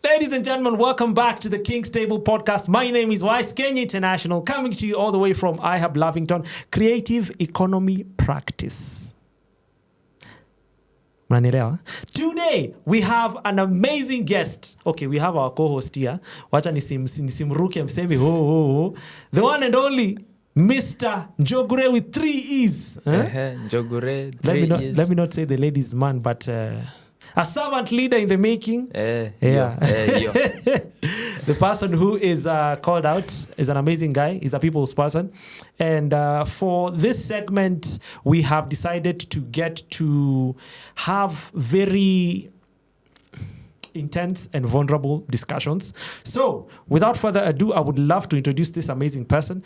Ladies and gentlemen, welcome back to the King's Table podcast. My name is Wise Kenya International, coming to you all the way from IHUB Lavington, Creative Economy Practice. Mnanielewa? Today, we have an amazing guest. Okay, we have our co-host here. Wacha nisimruke msemi ho ho ho. The one and only Mr. Njogure with 3 E's. Njogure, 3 E's. Let me not say the ladies' man, but a servant leader in the making. The person who is called out is an amazing guy. He's a people's person. And for this segment, we have decided to get to have very intense and vulnerable discussions. So, without further ado, I would love to introduce this amazing person.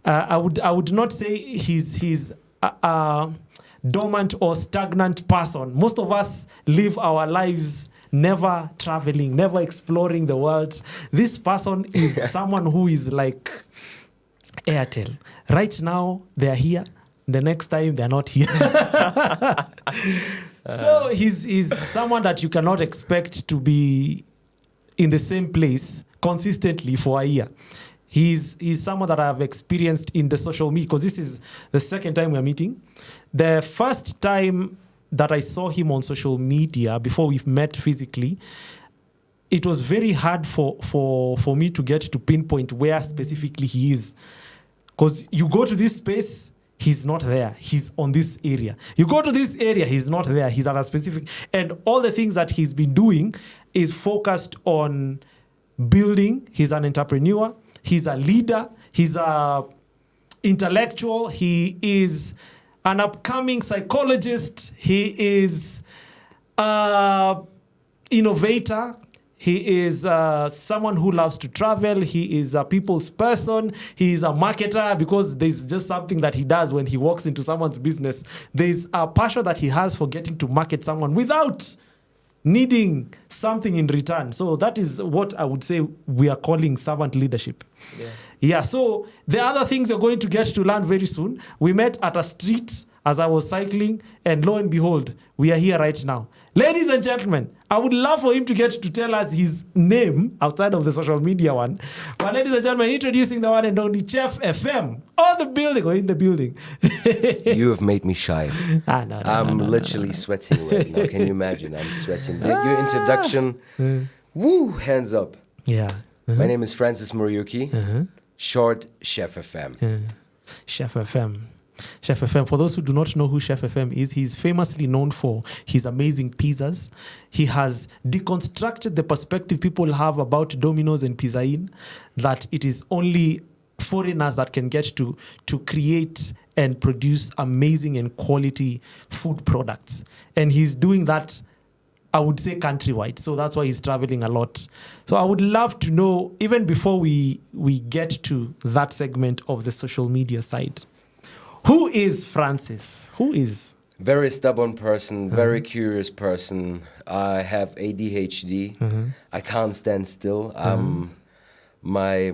I would not say he's dormant or stagnant person. Most of us live our lives never traveling, never exploring the world. This person is someone who is like Airtel. Right now, they're here. The next time, they're not here. So he's someone that you cannot expect to be in the same place consistently for a year. He's someone that I've experienced in the social media, because this is the second time we're meeting. The first time that I saw him on social media, before we've met physically, it was very hard for me to get to pinpoint where specifically he is. Because you go to this space, he's not there. He's on this area. You go to this area, he's not there. He's at a specific... And all the things that he's been doing is focused on building. He's an entrepreneur. He's a leader. He's a intellectual. He is an upcoming psychologist. He is an innovator. He is someone who loves to travel. He is a people's person. He is a marketer, because there's just something that he does when he walks into someone's business. There's a passion that he has for getting to market someone without needing something in return. So that is what I would say we are calling servant leadership. Yeah, so the other things you're going to get to learn very soon. We met at a street as I was cycling, and lo and behold, we are here right now. Ladies and gentlemen, I would love for him to get to tell us his name outside of the social media one. But ladies and gentlemen, introducing the one and only Chef FM on the building, or in the building. You have made me shy. I'm literally sweating right now. Can you imagine? I'm sweating. Your introduction, woo, hands up. Yeah. My name is Francis Muriuki, short Chef FM. Chef FM. Chef FM, for those who do not know who Chef FM is, he's famously known for his amazing pizzas. He has deconstructed the perspective people have about Domino's and Pizza Inn, that it is only foreigners that can get to create and produce amazing and quality food products. And he's doing that, I would say, countrywide. So that's why he's traveling a lot. So I would love to know, even before we get to that segment of the social media side, who is Francis? Who is? Very stubborn person, very curious person. I have ADHD. I can't stand still. My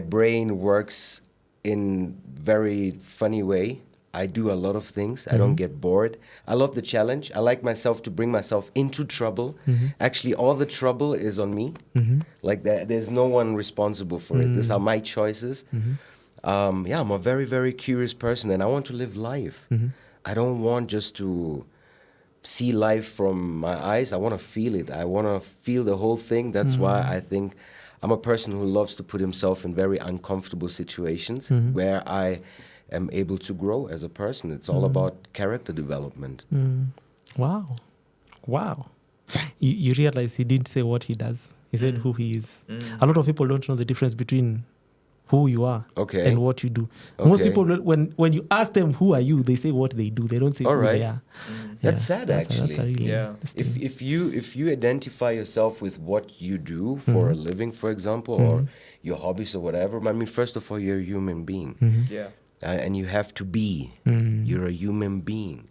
brain works in very funny way. I do a lot of things. I don't get bored. I love the challenge. I like myself to bring myself into trouble. Actually, all the trouble is on me. Like there's no one responsible for it. These are my choices. I'm a very, very curious person, and I want to live life. I don't want just to see life from my eyes. I want to feel it. I want to feel the whole thing. That's why I think I'm a person who loves to put himself in very uncomfortable situations where I am able to grow as a person. It's all about character development. Wow. You realize he didn't say what he does. He said who he is. A lot of people don't know the difference between who you are and what you do. Most people, when you ask them who are you, they say what they do. They don't say who they are. That's sad, actually. That's really if you identify yourself with what you do for a living, for example, or your hobbies or whatever, I mean, first of all, you're a human being. And you have to be. You're a human being.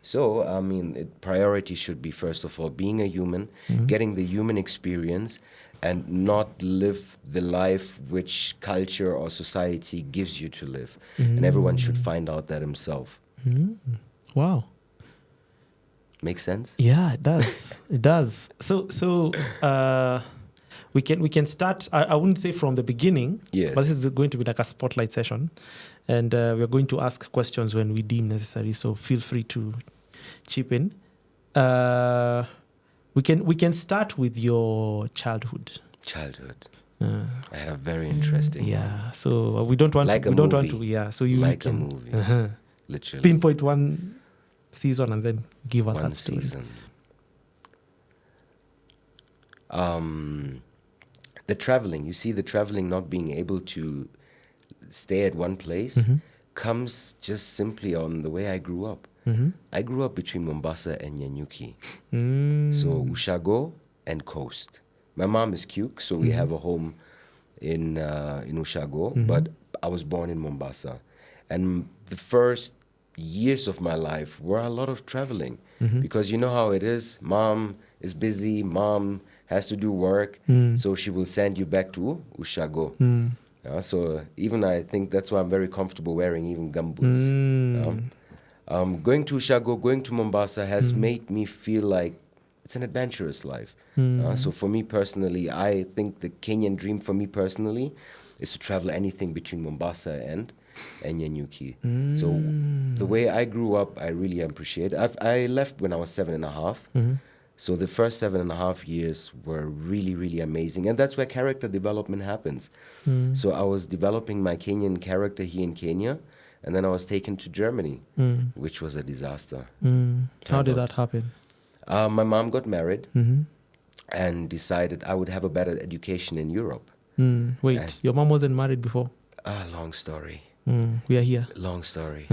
So, I mean, priority should be, first of all, being a human, getting the human experience, and not live the life which culture or society gives you to live. And everyone should find out that himself. Wow. Makes sense? Yeah, it does. It does. So we can start. I wouldn't say from the beginning, Yes. but this is going to be like a spotlight session, and we're going to ask questions when we deem necessary. So feel free to chip in. We can start with your childhood. Childhood. I had a very interesting one. Yeah. So we don't want Like to. a We don't want movie. to. Yeah. So you Like can a movie. Literally. pinpoint one season and then give us One that story. season. The traveling, you see, the traveling, not being able to stay at one place Mm-hmm. comes just simply on the way I grew up. Mm-hmm. I grew up between Mombasa and Nyanyuki. Mm. So Ushago and Coast. My mom is Kuk, so we have a home in Ushago, but I was born in Mombasa. And the first years of my life were a lot of traveling because you know how it is. Mom is busy, mom has to do work, so she will send you back to Ushago. So even I think that's why I'm very comfortable wearing even gumboots. Going to Ushago, going to Mombasa has made me feel like it's an adventurous life. So for me personally, I think the Kenyan dream for me personally is to travel anything between Mombasa and Nyanyuki. So the way I grew up, I really appreciate it. I left when I was 7.5. So the first 7.5 years were really, really amazing. And that's where character development happens. So I was developing my Kenyan character here in Kenya. And then I was taken to Germany, which was a disaster. How did that happen? My mom got married and decided I would have a better education in Europe. Wait, your mom wasn't married before? Long story. We are here. Long story.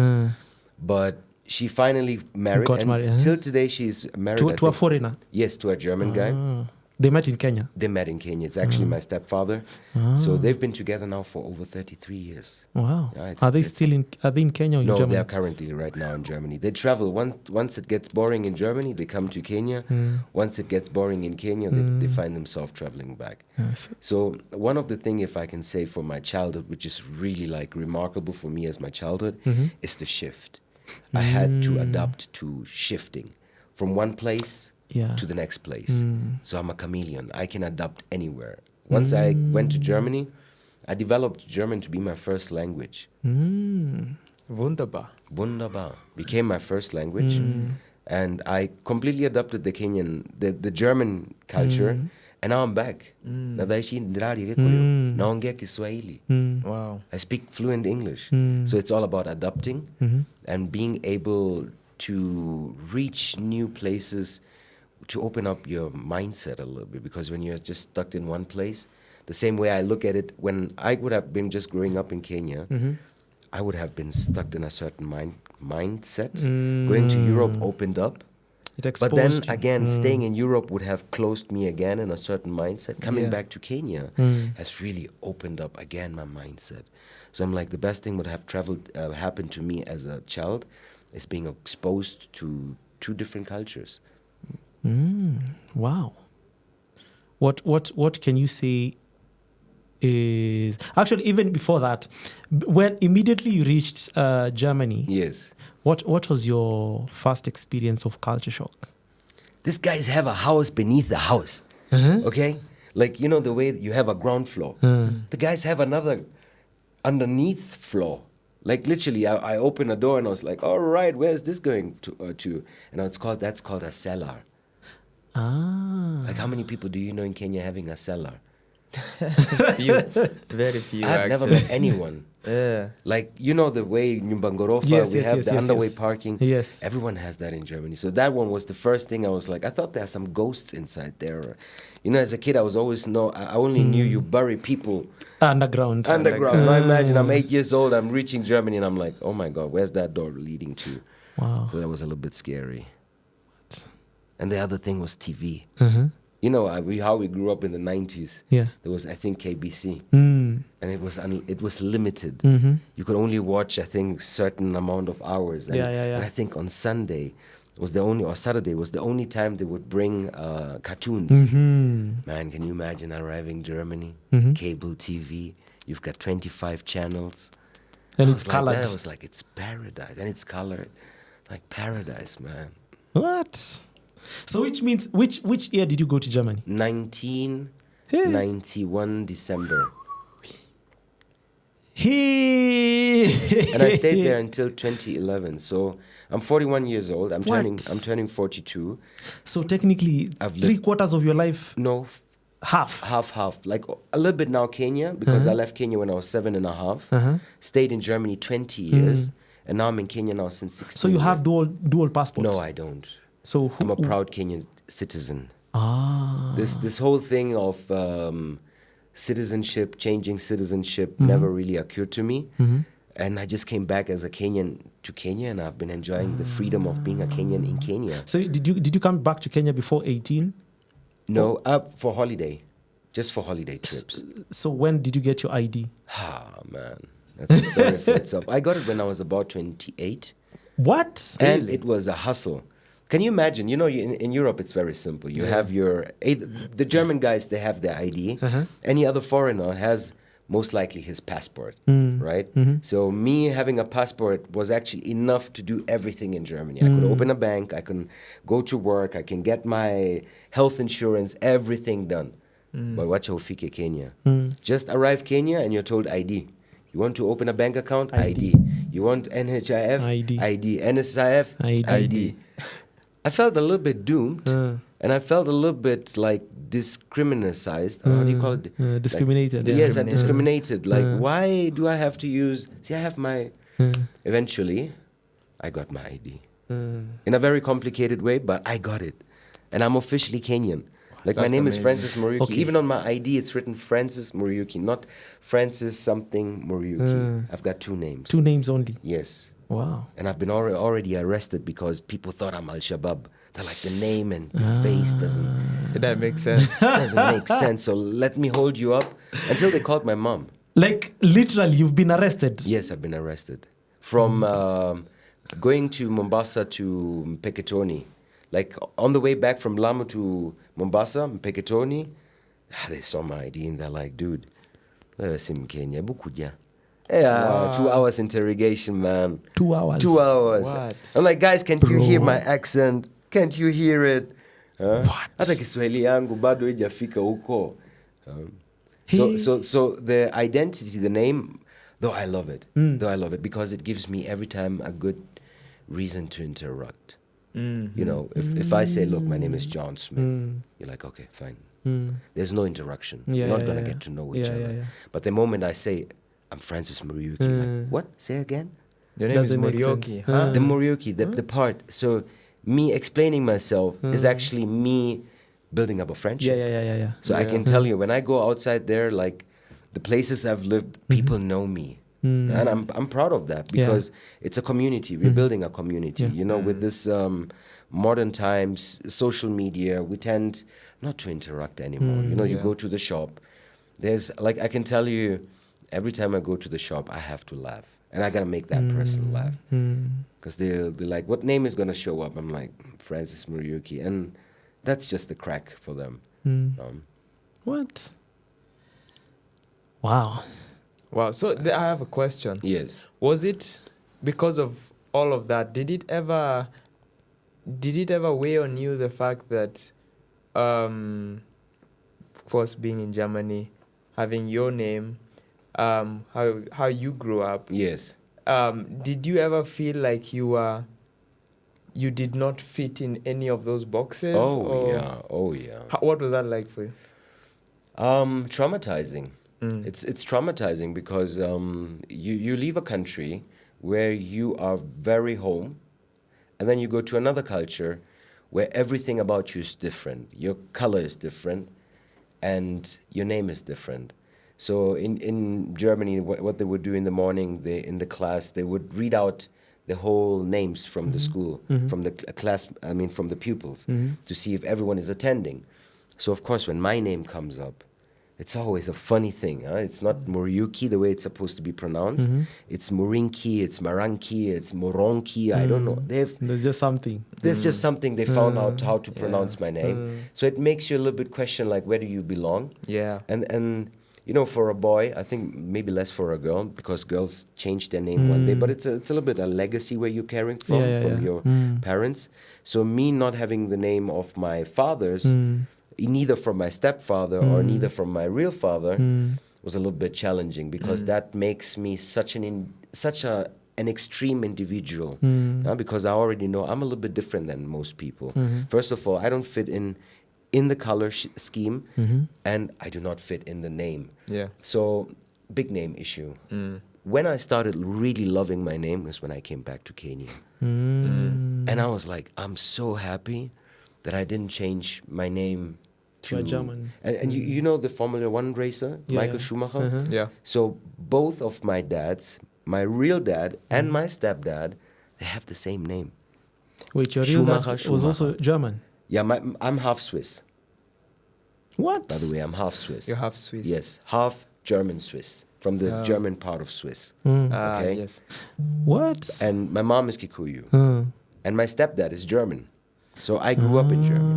But she finally married. Got and married, till today, she's married. To I a think- foreigner? Yes, to a German guy. They met in Kenya? They met in Kenya. It's actually my stepfather. So they've been together now for over 33 years. Wow. Yeah, Are they it's- still in? Are they in Kenya or in No, Germany? they are currently right now in Germany. They travel. Once it gets boring in Germany, they come to Kenya. Once it gets boring in Kenya, they find themselves traveling back. Yes. So one of the things, if I can say, for my childhood, which is really like remarkable for me as my childhood, is the shift. I had to adapt to shifting from one place Yeah. to the next place. So I'm a chameleon. I can adapt anywhere. Once I went to Germany, I developed German to be my first language. Wunderbar. Wunderbar became my first language, and I completely adopted the Kenyan, the German culture, and now I'm back. Nadaishi ndirari Gikuyu, naongea Kiswahili. Wow. I speak fluent English. So it's all about adapting and being able to reach new places, to open up your mindset a little bit. Because when you're just stuck in one place, the same way I look at it, when I would have been just growing up in Kenya, I would have been stuck in a certain mindset. Going to Europe opened up. It But exposed then you. again, staying in Europe would have closed me again in a certain mindset. Coming Yeah. back to Kenya has really opened up again my mindset. So I'm like, the best thing would have happened to me as a child is being exposed to two different cultures. Wow. What can you say is actually even before that, when immediately you reached Germany? Yes. What was your first experience of culture shock? These guys have a house beneath the house. Okay? Like, you know, the way you have a ground floor. The guys have another underneath floor. Like, literally, I opened a door and I was like, all right, where's this going to? And that's called a cellar. Like, how many people do you know in Kenya having a cellar? Few. Very few. I've never met anyone. Yeah. Like, you know, the way Nyumbangorofa, Yes, we yes, have yes, the yes, underway yes. parking. Yes. Everyone has that in Germany. So that one was the first thing I was like, I thought there are some ghosts inside there. You know, as a kid, I only knew you bury people Underground. underground. Now imagine I'm 8 years old, I'm reaching Germany, and I'm like, oh my God, where's that door leading to? Wow. So that was a little bit scary. And the other thing was TV. Uh-huh. You know, how we grew up in the 90s. Yeah. There was, I think, KBC. Mm. And it was limited. Mm-hmm. You could only watch, I think, certain amount of hours. And, Yeah. and I think on Sunday or Saturday was the only time they would bring cartoons. Mm-hmm. Man, can you imagine arriving Germany, cable TV? You've got 25 channels. And I it's was like colored. that. I was like, it's paradise, and it's colored, like paradise, man. What? So which means which year did you go to Germany? 1991 December. Hey. And I stayed there until 2011. So I'm 41 years old. I'm turning 42. So technically, I've lived- 3/4 of your life, No, half. half. Like a little bit now Kenya, because I left Kenya when I was 7.5. Stayed in Germany 20 years. And now I'm in Kenya now since 16 So you have years. dual passports. No, I don't. So I'm a proud Kenyan citizen. Ah. This whole thing of citizenship, changing citizenship, never really occurred to me. And I just came back as a Kenyan to Kenya, and I've been enjoying the freedom of being a Kenyan in Kenya. So did you come back to Kenya before 18? No, for holiday, just for holiday trips. So when did you get your ID? Ah, man, that's a story for itself. I got it when I was about 28, What? and it was a hustle. Can you imagine? You know, in Europe, it's very simple. You have the German guys, they have their ID. Any other foreigner has most likely his passport, right? So me having a passport was actually enough to do everything in Germany. I could open a bank, I can go to work, I can get my health insurance, everything done. But watch how ufike Kenya. Just arrive Kenya and you're told ID. You want to open a bank account? ID. You want NHIF? ID. NSIF? ID. I felt a little bit doomed, and I felt a little bit like discriminatized. How do you call it? Discriminated. Like, yes, I discriminated. Like, why do I have to use? See, I have my. Eventually, I got my ID in a very complicated way, but I got it, and I'm officially Kenyan. Like my That's name amazing. is Francis Muriuki. Okay. Even on my ID, it's written Francis Muriuki, not Francis something Muriuki. I've got two names. 2 names only. Yes. Wow. And I've been already arrested because people thought I'm Al-Shabaab. They're like, the name and your face doesn't That makes sense. make sense. So let me hold you up until they called my mom. Like literally, you've been arrested. Yes, I've been arrested. From going to Mombasa to Mpeketoni. Like on the way back from Lamu to Mombasa, Mpeketoni, they saw my ID and they're like, dude, sim Kenya, bukuja. Yeah, 2 hours interrogation, man. 2 hours. 2 hours. What? I'm like, guys, can't you hear Bro. my accent? Can't you hear it? What? Hata Kiswahili yangu bado haijafika huko. Hey. So the identity, the name, though I love it. Though I love it because it gives me every time a good reason to interact. You know, if I say, look, my name is John Smith, you're like, okay, fine. There's no interaction. Yeah, We're not yeah, going to yeah. get to know each Yeah, other. yeah, yeah. But the moment I say, I'm Francis Muriuki, like, what? Say again? Your name is Doesn't make Morioki, sense. huh? The Muriuki, the part. So me explaining myself is actually me building up a friendship. Yeah. So I can tell you, when I go outside there, like the places I've lived, people know me. And I'm proud of that because it's a community. We're building a community. Yeah. You know, with this modern times, social media, we tend not to interact anymore. You know, you go to the shop. There's, like, I can tell you, every time I go to the shop, I have to laugh. And I got to make that person laugh. Because they're like, what name is going to show up? I'm like, Francis Muriuki. And that's just the crack for them. What? Wow. Wow. So I have a question. Yes. Was it because of all of that? Did it ever weigh on you the fact that, of course, being in Germany, having your name, how you grew up? Yes. Did you ever feel like you did not fit in any of those boxes? Oh, yeah. What was that like for you? Traumatizing. It's traumatizing because you leave a country where you are very home, and then you go to another culture where everything about you is different. Your color is different, and your name is different. So in Germany, what they would do in the morning, in the class, they would read out the whole names from the school, from the class, from the pupils, to see if everyone is attending. So of course, when my name comes up, it's always a funny thing. It's not Muriuki the way it's supposed to be pronounced. It's Murinki, it's Maranki, it's Moronki. I don't know. There's just something. There's just something they found out how to pronounce my name. So it makes you a little bit question, like, where do you belong? Yeah. And you know, for a boy, I think maybe less for a girl, because girls change their name one day. But it's a little bit a legacy where you're carrying from your parents. So me not having the name of my father's, neither from my stepfather or neither from my real father, was a little bit challenging, because that makes me such an extreme individual. Because I already know I'm a little bit different than most people. First of all, I don't fit in the color scheme, and I do not fit in the name. Yeah. So big name issue. When I started really loving my name was when I came back to Kenya. And I was like, I'm so happy that I didn't change my name To a German. And you know the Formula One racer, Michael Schumacher? Yeah. So both of my dads, my real dad and my stepdad, they have the same name. Wait, your real dad was Schumacher. also German? Yeah, I'm half Swiss. What? By the way, I'm half Swiss. You're half Swiss. Yes, half German Swiss, from the German part of Swiss. Okay? Yes. What? And my mom is Kikuyu. And my stepdad is German. So I grew up in German.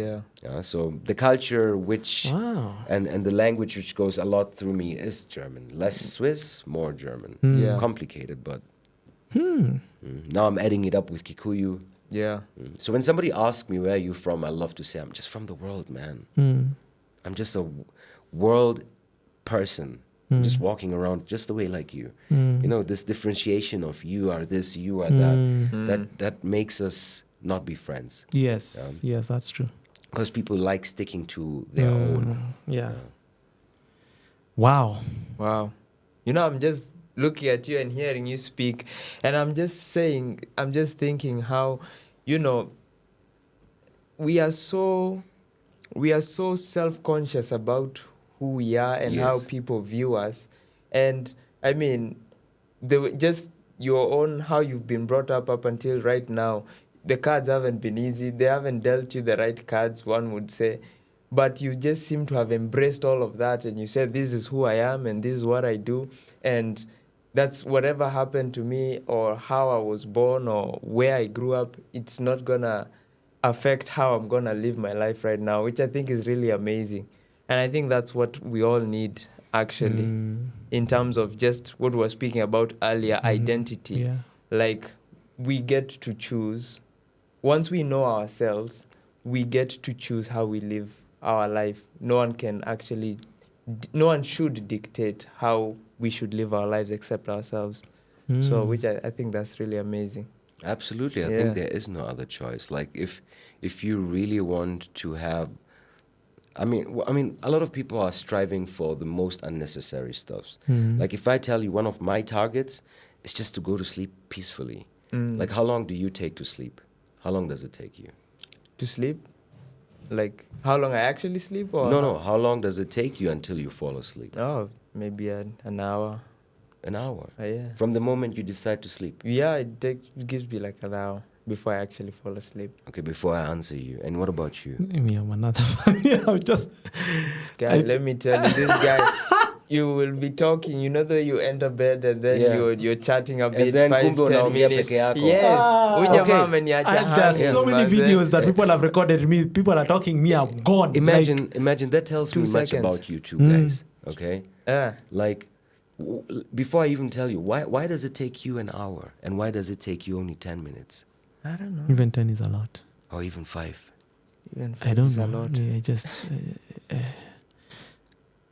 Yeah. Yeah, so the culture which Wow. and the language which goes a lot through me is German. Less Swiss, more German. Yeah. Complicated, but now I'm adding it up with Kikuyu. Yeah. So when somebody asks me where are you from, I love to say I'm just from the world, man. I'm just a world person. I'm just walking around just the way like you. You know, this differentiation of you are this, you are that makes us not be friends. Yes, yes, that's true. Because people like sticking to their own. Yeah. Wow. Wow. You know, I'm just looking at you and hearing you speak, and I'm just thinking how, you know, we are so self-conscious about who we are and how Yes. people view us. And I mean, just your own, how you've been brought up until right now, the cards haven't been easy. They haven't dealt you the right cards, one would say. But you just seem to have embraced all of that, and you said, this is who I am and this is what I do. And that's whatever happened to me or how I was born or where I grew up, it's not going to affect how I'm going to live my life right now, which I think is really amazing. And I think that's what we all need, actually, in terms of just what we were speaking about earlier, identity. Yeah. Like, we get to choose. Once we know ourselves, we get to choose how we live our life. No one should dictate how we should live our lives except ourselves. So, which I think that's really amazing. Absolutely. I Yeah. think there is no other choice. Like if you really want to have, I mean, a lot of people are striving for the most unnecessary stuffs. Like if I tell you one of my targets is just to go to sleep peacefully. Like how long do you take to sleep? How long does it take you? To sleep? Like, how long I actually sleep? Or No. How long does it take you until you fall asleep? Oh, maybe an hour. An hour. Yeah. From the moment you decide to sleep. Yeah, it gives me like an hour before I actually fall asleep. Okay, before I answer you. And what about you? Me, I'm another. I'm just. This guy, let me tell you, this guy, you will be talking, you know that you enter bed and then you're chatting a bit, And then 5-10 kumbe unaongea minutes. peke yako. Yes. Huyu Okay. jamaa ameniacha There's hanging, so many but then- videos that people have recorded me. People are talking me. I'm gone. Imagine that tells 2 me much seconds. about you two guys. Okay? Yeah. Like, before I even tell you, why does it take you an hour? And why does it take you only 10 minutes? I don't know. Even 10 is a lot. Or even 5? Even I don't is know. a lot. Yeah, I just.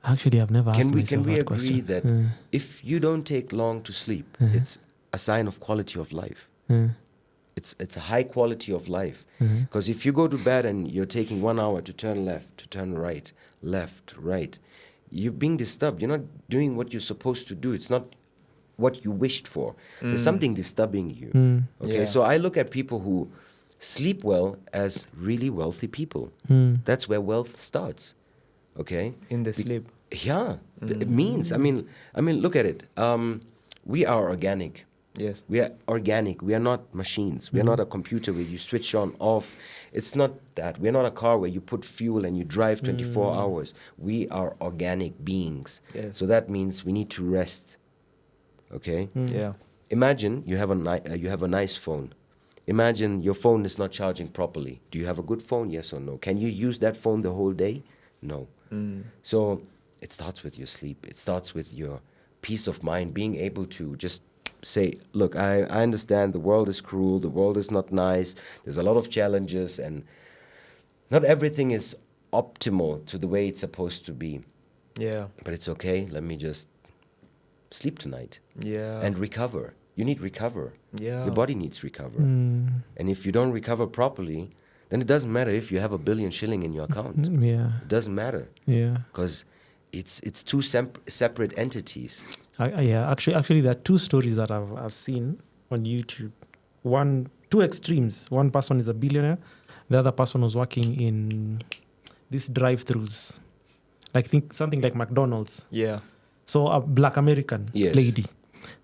Actually, I've never asked Can we myself that agree question. that if you don't take long to sleep, it's a sign of quality of life? It's a high quality of life. Because if you go to bed and you're taking 1 hour to turn left, to turn right, left, right, you're being disturbed. You're not doing what you're supposed to do. It's not what you wished for. There's something disturbing you. Okay, Yeah. so I look at people who sleep well as really wealthy people. That's where wealth starts. Okay? In the sleep. Yeah, it means. I mean, look at it. We are organic. Yes. We are organic. We are not machines. We are not a computer where you switch on, off. It's not that. We're not a car where you put fuel and you drive 24 hours. We are organic beings. Yes. So that means we need to rest. Okay? Yeah. Imagine you have a nice phone. Imagine your phone is not charging properly. Do you have a good phone? Yes or no? Can you use that phone the whole day? No. So it starts with your sleep. It starts with your peace of mind, being able to just say, look, I understand the world is cruel, the world is not nice, there's a lot of challenges, and not everything is optimal to the way it's supposed to be. Yeah. But it's okay, let me just sleep tonight Yeah. and recover. You need recover. Yeah. Your body needs recover. Mm. And if you don't recover properly, then it doesn't matter if you have 1 billion shilling in your account. Yeah. It doesn't matter Yeah. because it's two separate entities. Yeah. Actually, there are two stories that I've seen on YouTube. Two extremes. One person is a billionaire. The other person was working in these drive-throughs, like think something like McDonald's. Yeah. So a Black American Yes. lady.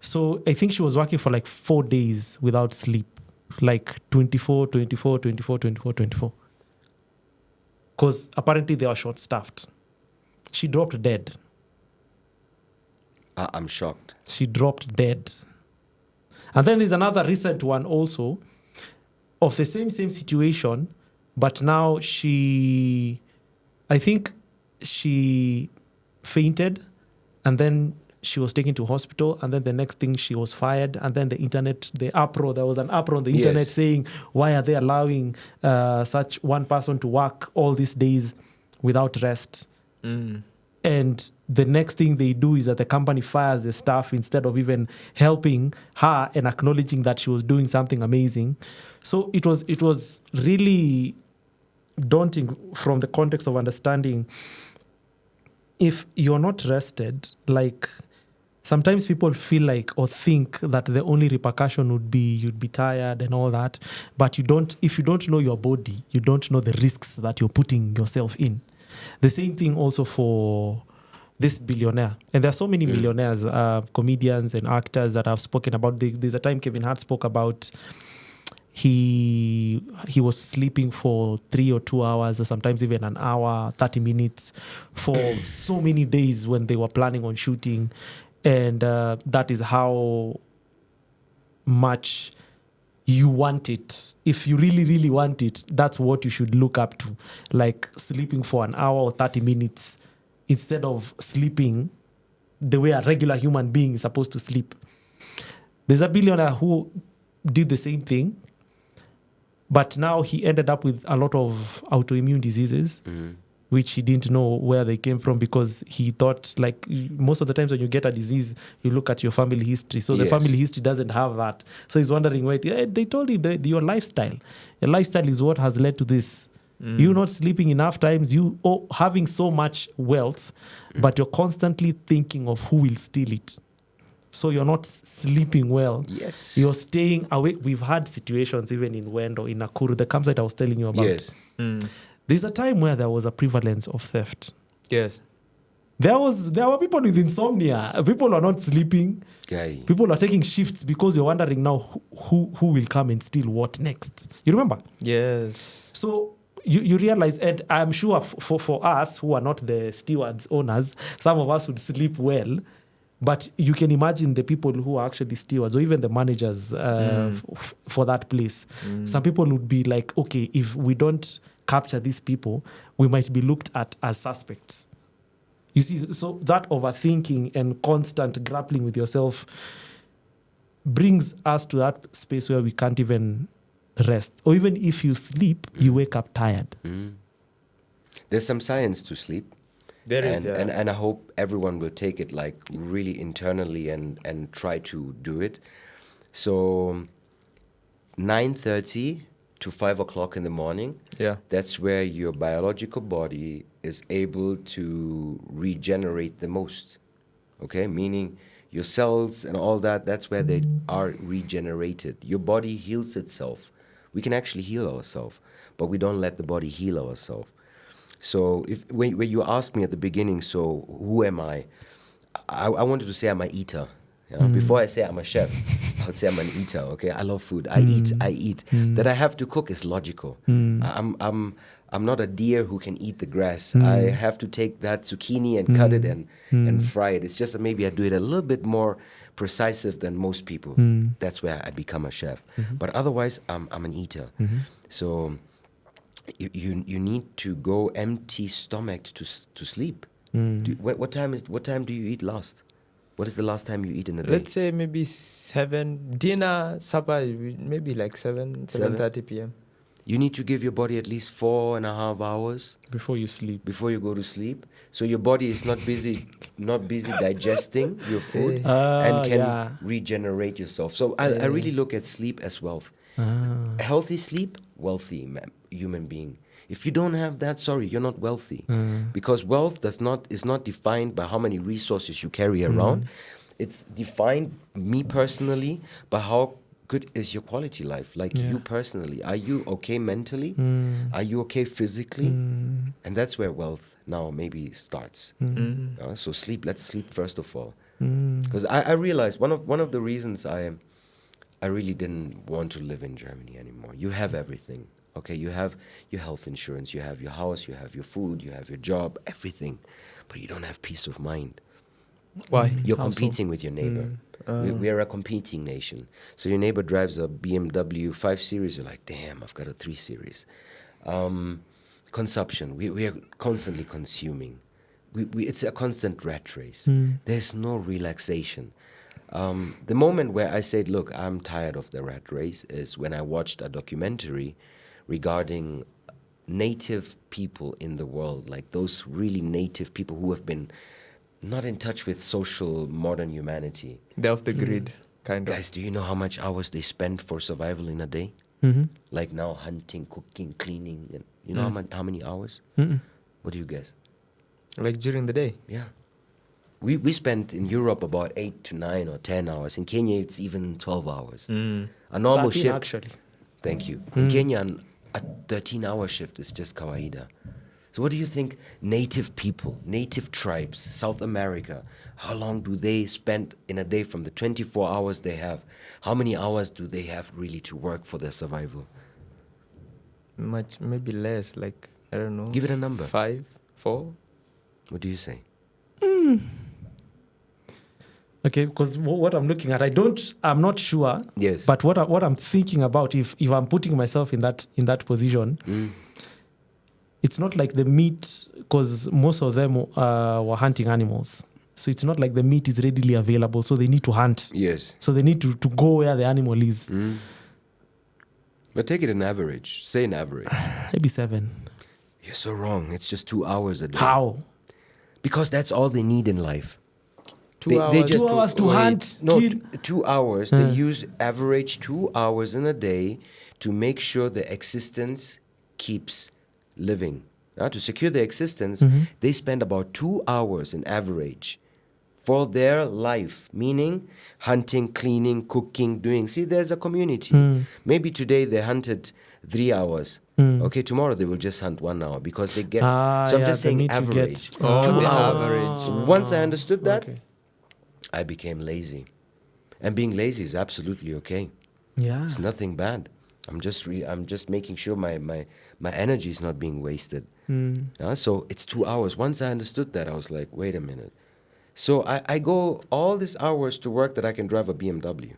So I think she was working for like 4 days without sleep, like 24. Because apparently they were short-staffed. She dropped dead. I'm shocked. She dropped dead. And then there's another recent one also of the same situation, but now I think she fainted, and then she was taken to hospital, and then the next thing she was fired, and then there was an uproar on the internet Yes. saying, why are they allowing such one person to work all these days without rest? Mm. And the next thing they do is that the company fires the staff instead of even helping her and acknowledging that she was doing something amazing. So it was really daunting from the context of understanding if you're not rested, like sometimes people feel like or think that the only repercussion would be you'd be tired and all that. But if you don't know your body, you don't know the risks that you're putting yourself in. The same thing also for this billionaire. And there are so many millionaires, comedians and actors that have spoken about. There's a time Kevin Hart spoke about he was sleeping for 3 or 2 hours, or sometimes even an hour, 30 minutes for so many days when they were planning on shooting. And that is how much you want it. If you really, really want it, that's what you should look up to. Like sleeping for an hour or 30 minutes instead of sleeping the way a regular human being is supposed to sleep. There's a billionaire who did the same thing, but now he ended up with a lot of autoimmune diseases, which he didn't know where they came from, because he thought, like most of the times when you get a disease, you look at your family history. So the Yes. family history doesn't have that. So he's wondering, wait, they told him that your lifestyle is what has led to this. You not sleeping enough times, having so much wealth, but you're constantly thinking of who will steal it. So you're not sleeping well. Yes. You're staying awake. We've had situations even in Wendo, in Nakuru, the campsite I was telling you about. Yes. Mm. There's a time where there was a prevalence of theft. Yes. There were people with insomnia. People are not sleeping. Guy. People are taking shifts because you're wondering now who will come and steal what next. You remember? Yes. So you realize, and I'm sure for us who are not the stewards, owners, some of us would sleep well. But you can imagine the people who are actually stewards or even the managers for that place. Some people would be like, okay, if we don't capture these people, we might be looked at as suspects. You see, so that overthinking and constant grappling with yourself brings us to that space where we can't even rest. Or even if you sleep, you wake up tired. There's some science to sleep. There is, and I hope everyone will take it like really internally and try to do it. So 9:30 to 5 o'clock in the morning, Yeah. that's where your biological body is able to regenerate the most. Okay, meaning your cells and all that, that's where they are regenerated. Your body heals itself. We can actually heal ourselves, but we don't let the body heal ourselves. So when you asked me at the beginning, so who am I? I wanted to say I'm an eater. Yeah? Before I say I'm a chef, I would say I'm an eater. Okay, I love food. I eat. That I have to cook is logical. I'm not a deer who can eat the grass. I have to take that zucchini and cut it and fry it. It's just that maybe I do it a little bit more precise than most people. That's where I become a chef. But otherwise, I'm an eater. So you need to go empty stomached to sleep. What time do you eat last? What is the last time you eat in a day? Let's say maybe 7. Dinner, supper, maybe like 7:30 p.m. You need to give your body at least 4.5 hours Before you sleep. before you go to sleep, so your body is not busy digesting your food Ah, and can yeah. regenerate yourself. So I really look at sleep as wealth. Ah. Healthy sleep, wealthy human being. If you don't have that, sorry, you're not wealthy. Because wealth is not defined by how many resources you carry around. It's defined, me personally, by how good is your quality life. Like you personally. Are you okay mentally? Are you okay physically? And that's where wealth now maybe starts. So sleep, let's sleep first of all. Because I realized one of the reasons I really didn't want to live in Germany anymore. You have everything. Okay, you have your health insurance, you have your house, you have your food, you have your job, everything. But you don't have peace of mind. Why? You're How so? competing with your neighbor. We are a competing nation. So your neighbor drives a BMW 5 Series, you're like, damn, I've got a 3 Series. Consumption, we are constantly consuming. It's a constant rat race. There's no relaxation. The moment where I said, look, I'm tired of the rat race is when I watched a documentary regarding native people in the world, like those really native people who have been not in touch with social modern humanity. They're off the grid, kind of. Guys, do you know how much hours they spend for survival in a day? Mm-hmm. Like now hunting, cooking, cleaning, and you know how many hours? Mm-mm. What do you guess? Like during the day. Yeah. We spent in Europe about 8 to 9 or 10 hours. In Kenya, it's even 12 hours. A normal 13 shift. actually. Thank you. In Kenya, a 13-hour shift is just kawaida. So what do you think native people, native tribes, South America, how long do they spend in a day from the 24 hours they have? How many hours do they have really to work for their survival? Much, maybe less, like, I don't know. Give it a number. 5, 4. What do you say? Okay, because what I'm looking at, I'm not sure. Yes. But what I'm thinking about, if I'm putting myself in that position, it's not like the meat, because most of them were hunting animals. So it's not like the meat is readily available. So they need to hunt. Yes. So they need to go where the animal is. But take it an average. Say an average. Maybe 7. You're so wrong. It's just 2 hours a day. How? Because that's all they need in life. 2 They hours. just- 2 hours to wait. hunt, No, kill. 2 hours. They use average 2 hours in a day to make sure the existence keeps living. To secure their existence, they spend about 2 hours in average for their life, meaning hunting, cleaning, cooking, doing. See, there's a community. Maybe today they hunted 3 hours. Okay, tomorrow they will just hunt 1 hour because they get. So I'm yeah, just they saying need to average. get- 2 the hours. average. Once I understood that, Okay. I became lazy. And being lazy is absolutely okay. Yeah. It's nothing bad. I'm just making sure my energy is not being wasted. So it's 2 hours. Once I understood that, I was like, wait a minute. So I go all these hours to work that I can drive a BMW.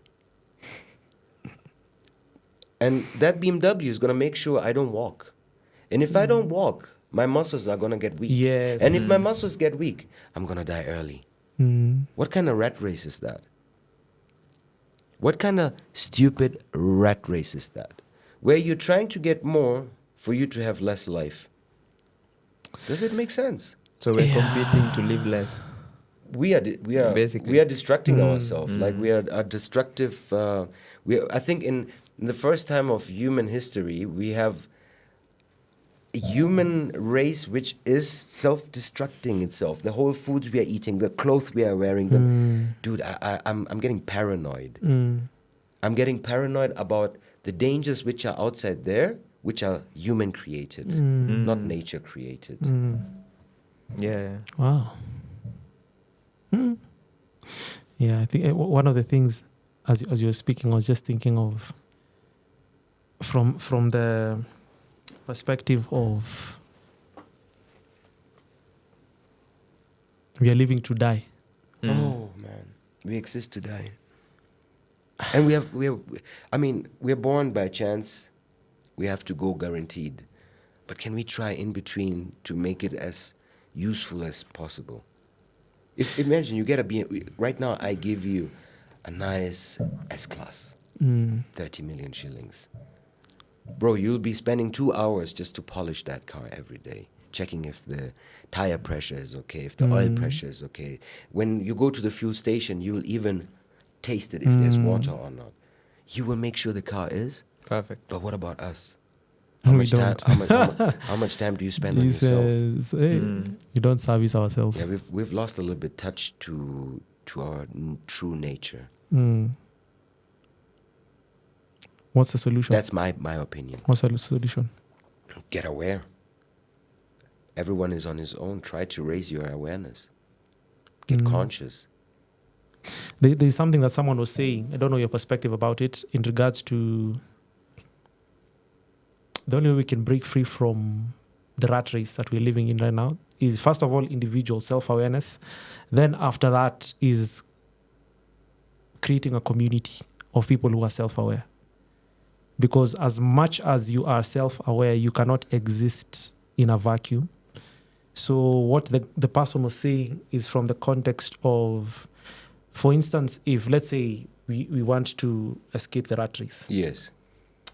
And that BMW is going to make sure I don't walk. And if I don't walk, my muscles are going to get weak. Yes. And if my muscles get weak, I'm going to die early. What kind of rat race is that? What kind of stupid rat race is that? Where you're trying to get more for you to have less life. Does it make sense? So we're competing to live less. We are Basically. we are distracting ourselves. Like we are a destructive. I think in the first time of human history, we have a human race which is self-destructing itself. The whole foods we are eating, the clothes we are wearing, dude, I'm getting paranoid. I'm getting paranoid about the dangers which are outside there, which are human created, not nature created. Yeah. Wow. Yeah, I think one of the things, as you were speaking, I was just thinking of from the perspective of we are living to die. Oh man, we exist to die, and we're born by chance. We have to go guaranteed, but can we try in between to make it as useful as possible. If imagine you get a right now, I give you a nice S-Class, 30 million shillings. Bro, you'll be spending 2 hours just to polish that car every day, checking if the tire pressure is okay, if the oil pressure is okay. When you go to the fuel station, you'll even taste it if there's water or not. You will make sure the car is Perfect. But what about us? No, How we much time? don't. How much time do you spend on He yourself? says, hey, you don't service ourselves. Yeah, we've lost a little bit touch to our true nature. What's the solution? That's my opinion. What's the solution? Get aware. Everyone is on his own. Try to raise your awareness. Get conscious. There's something that someone was saying. I don't know your perspective about it in regards to the only way we can break free from the rat race that we're living in right now is, first of all, individual self-awareness. Then after that is creating a community of people who are self-aware. Because as much as you are self-aware, you cannot exist in a vacuum. So what the person was saying is from the context of, for instance, if let's say we want to escape the rat race. Yes.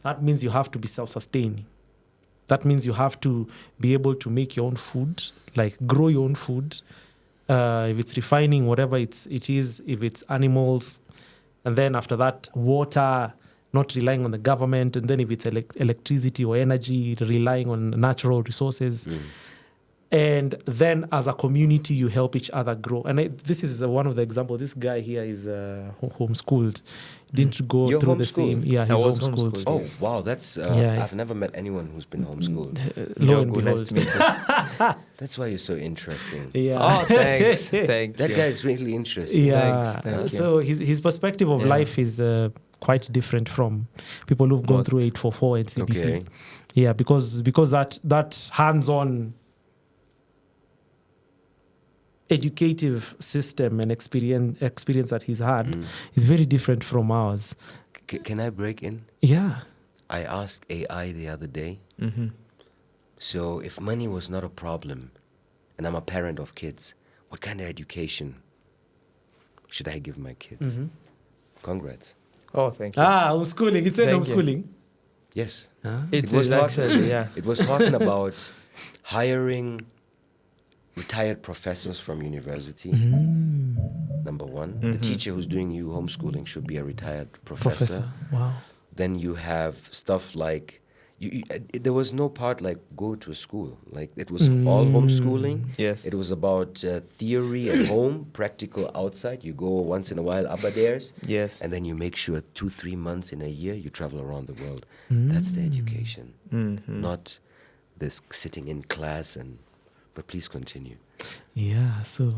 That means you have to be self-sustaining. That means you have to be able to make your own food, like grow your own food. If it's refining, whatever it is, if it's animals, and then after that, water, not relying on the government, and then if it's electricity or energy, relying on natural resources. And then as a community, you help each other grow. And this is one of the examples. This guy here is homeschooled. Didn't go You're through homeschooled? the same. Yeah, he's I was homeschooled. homeschooled. Oh, Yes. wow. That's Yeah. I've never met anyone who's been homeschooled. Lo and Jogu, nice behold. to meet you. That's why you're so interesting. Yeah. Oh, thanks. Thank That you. guy is really interesting. Yeah. Thanks, thank you. So his perspective of Yeah. life is quite different from people who've gone Most. through 844 and CBC. Okay. Yeah, because that hands-on educative system and experience that he's had is very different from ours. Can I break in? Yeah. I asked AI the other day. Mm-hmm. So if money was not a problem, and I'm a parent of kids, what kind of education should I give my kids? Congrats. Oh, thank you. Homeschooling. It said Thank you. homeschooling. Yes. It was is actually, yeah. It was talking about hiring retired professors from university. Number one. The teacher who's doing you homeschooling should be a retired professor. Wow. Then you have stuff like there was no part like go to school. Like it was all homeschooling. Yes. It was about theory at home, practical outside. You go once in a while Aberdairs, Yes. and then you make sure 2-3 months in a year you travel around the world. That's the education, not this sitting in class and. But please continue. Yeah. So.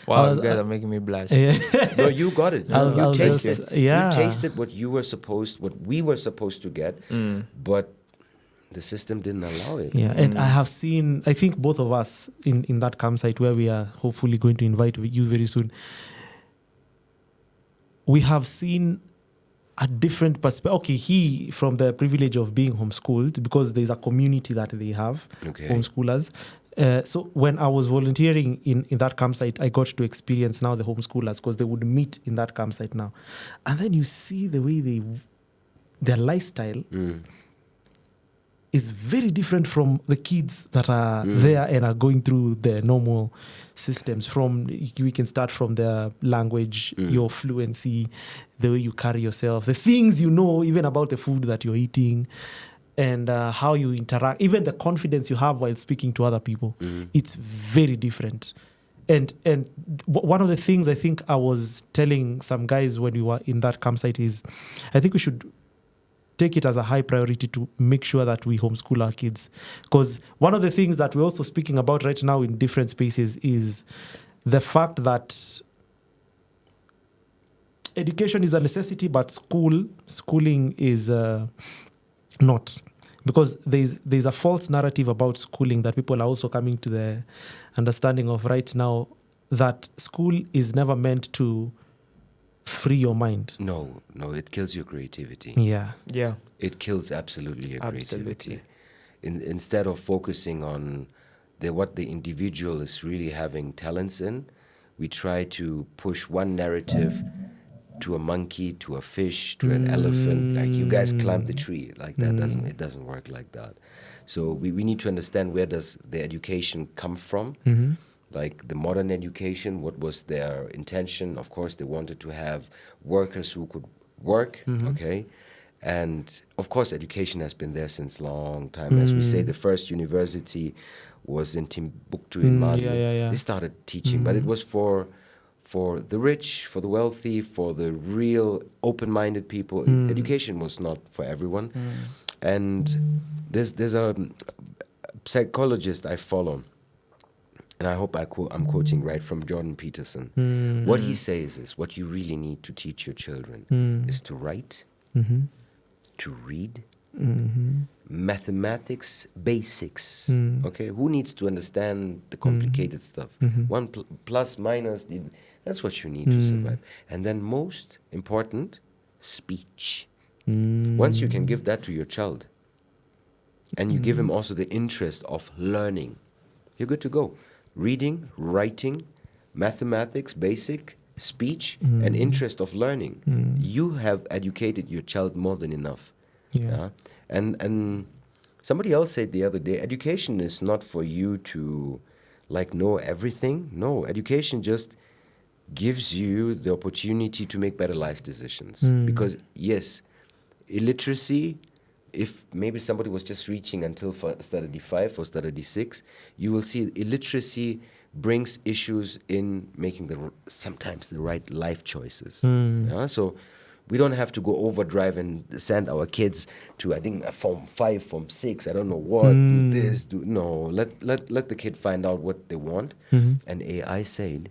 Wow, you guys are making me blush. No, you got it. I was You just- tasted. yeah. You tasted what we were supposed to get, but the system didn't allow it. Yeah, and I have seen, I think both of us in that campsite where we are hopefully going to invite you very soon, we have seen a different perspective. Okay, he from the privilege of being homeschooled, because there's a community that they have, Okay. homeschoolers. So when I was volunteering in that campsite, I got to experience now the homeschoolers, because they would meet in that campsite now. And then you see the way their lifestyle is very different from the kids that are there and are going through the normal systems. We can start from their language, your fluency, the way you carry yourself, the things you know, even about the food that you're eating, and how you interact, even the confidence you have while speaking to other people. It's very different. And one of the things I think I was telling some guys when we were in that campsite is, I think we should take it as a high priority to make sure that we homeschool our kids. Because one of the things that we're also speaking about right now in different spaces is the fact that education is a necessity, but schooling is not. Because there's a false narrative about schooling that people are also coming to the understanding of right now, that school is never meant to free your mind. No, it kills your creativity. Yeah. Yeah. It kills absolutely your Absolutely. creativity. Instead of focusing on what the individual is really having talents in. We try to push one narrative to a monkey, to a fish, to an elephant. Like, you guys climb the tree. Like, that doesn't work like that. So we need to understand, where does the education come from? Like the modern education, what was their intention? Of course, they wanted to have workers who could work, okay? And of course, education has been there since long time. As we say, the first university was in Timbuktu in Mali. They started teaching, but it was for the rich, for the wealthy, for the real open-minded people. Education was not for everyone. And there's a psychologist I follow, and I hope I'm quoting right, from Jordan Peterson. What he says is, what you really need to teach your children is to write, to read, mathematics basics. Okay, who needs to understand the complicated stuff? One plus minus, that's what you need to survive. And then, most important, speech. Once you can give that to your child, and you give him also the interest of learning, you're good to go. Reading, writing, mathematics, basic, speech, and interest of learning. You have educated your child more than enough. And somebody else said the other day, education is not for you to like know everything. No, education just gives you the opportunity to make better life decisions. Because yes, illiteracy, if maybe somebody was just reaching until study 5 or study 6, you will see illiteracy brings issues in making sometimes the right life choices. So we don't have to go overdrive and send our kids to, I think, Form 5, Form 6, I don't know what, do this, do... No, let the kid find out what they want. And AI said,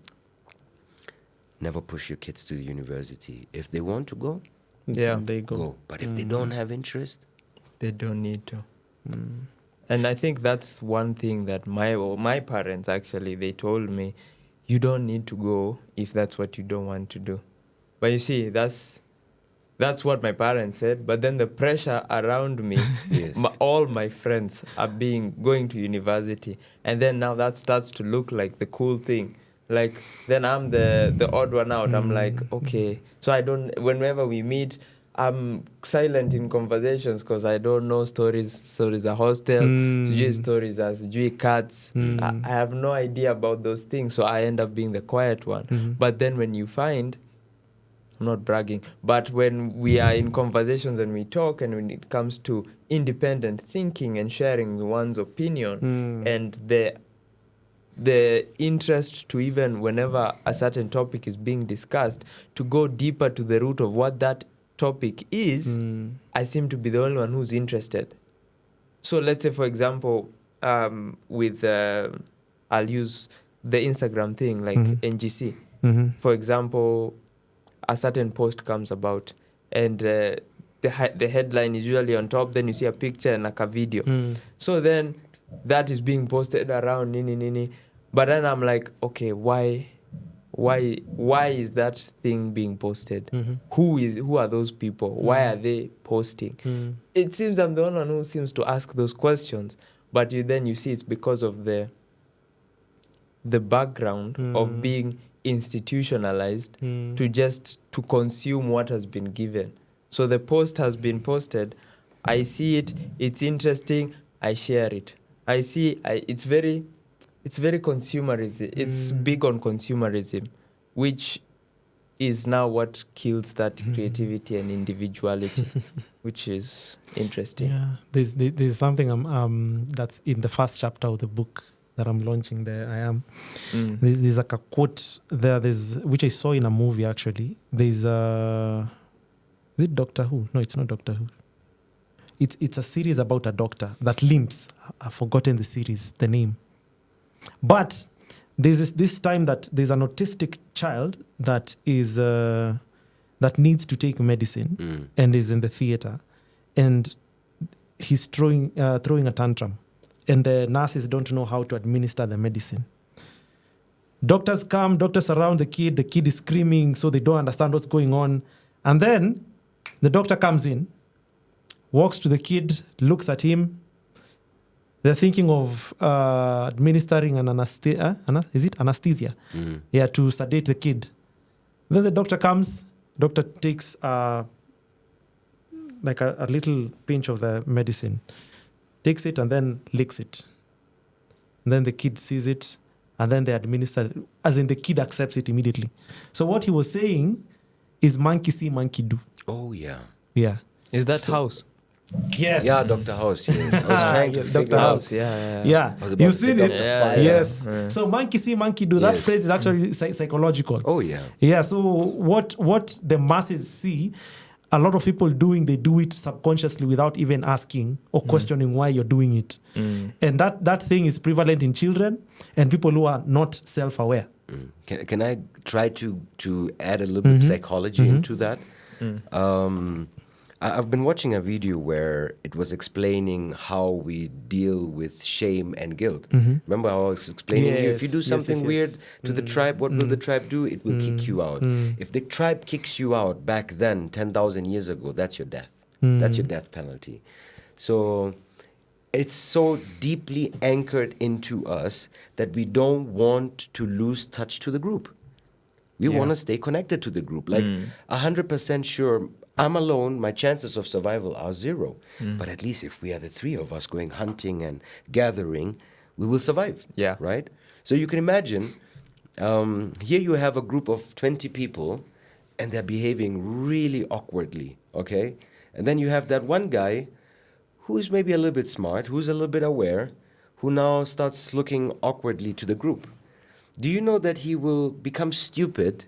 never push your kids to the university. If they want to go, they go. But if they don't have interest, they don't need to. And I think that's one thing that my parents, actually, they told me, you don't need to go if that's what you don't want to do. But you see, that's what my parents said. But then the pressure around me, all my friends are going to university. And then now that starts to look like the cool thing. Like, then I'm the odd one out. I'm like, okay. So whenever we meet, I'm silent in conversations because I don't know stories are hostel, stories as cats. I have no idea about those things, so I end up being the quiet one. But then when you find, I'm not bragging, but when we are in conversations and we talk, and when it comes to independent thinking and sharing one's opinion and the interest to, even whenever a certain topic is being discussed, to go deeper to the root of what that topic is, I seem to be the only one who's interested. So let's say, for example, with I'll use the Instagram thing, like NGC. For example, a certain post comes about, and the headline is usually on top, then you see a picture and like a video. So then that is being posted around, nini. But then I'm like, okay, why is that thing being posted? Who are those people? Why are they posting? It seems I'm the only one who seems to ask those questions. But then you see it's because of the background of being institutionalized to consume what has been given. So the post has been posted. I see it. It's interesting. I share it. I see. It's very consumerism. It's big on consumerism, which is now what kills that creativity and individuality, which is interesting. Yeah, there's something that's in the first chapter of the book that I'm launching there. There's like a quote there. Which I saw in a movie actually. There's is it Doctor Who? No, it's not Doctor Who. It's a series about a doctor that limps. I've forgotten the name. But there's this time that there's an autistic child that is that needs to take medicine and is in the theater, and he's throwing a tantrum, and the nurses don't know how to administer the medicine. Doctors surround the kid is screaming, so they don't understand what's going on. And then the doctor comes in, walks to the kid, looks at him, They're thinking of administering an anesthesia. Is it anesthesia? Mm. Yeah, to sedate the kid. Then the doctor comes. Doctor takes like a little pinch of the medicine, takes it and then licks it. And then the kid sees it, and then they administer, as in the kid accepts it immediately. So what he was saying is monkey see, monkey do. Oh, yeah. Yeah. Is that House? Yes. Yeah, Dr. House. Yes. I was trying to Yes, figure Dr. out. House. Yeah. I was about You've to say seen it. Dr. Yeah, Fire. yeah. Yes. Yeah. So monkey see, monkey do. That Yes. phrase is actually psychological. Oh, yeah. Yeah. So what the masses see, a lot of people doing, they do it subconsciously without even asking or questioning why you're doing it. And that thing is prevalent in children and people who are not self-aware. Can I try to add a little bit of psychology into that? I've been watching a video where it was explaining how we deal with shame and guilt. Remember how I was explaining you, if you do Yes, something yes, yes. weird to the tribe, what will the tribe do? It will kick you out. If the tribe kicks you out back then, 10,000 years ago, that's your death. That's your death penalty. So it's so deeply anchored into us that we don't want to lose touch to the group. We Yeah. want to stay connected to the group. Like 100% sure, I'm alone, my chances of survival are 0. But at least if we are the 3 of us going hunting and gathering, we will survive. Yeah. Right? So you can imagine, here you have a group of 20 people and they're behaving really awkwardly, okay? And then you have that one guy who's maybe a little bit smart, who's a little bit aware, who now starts looking awkwardly to the group. Do you know that he will become stupid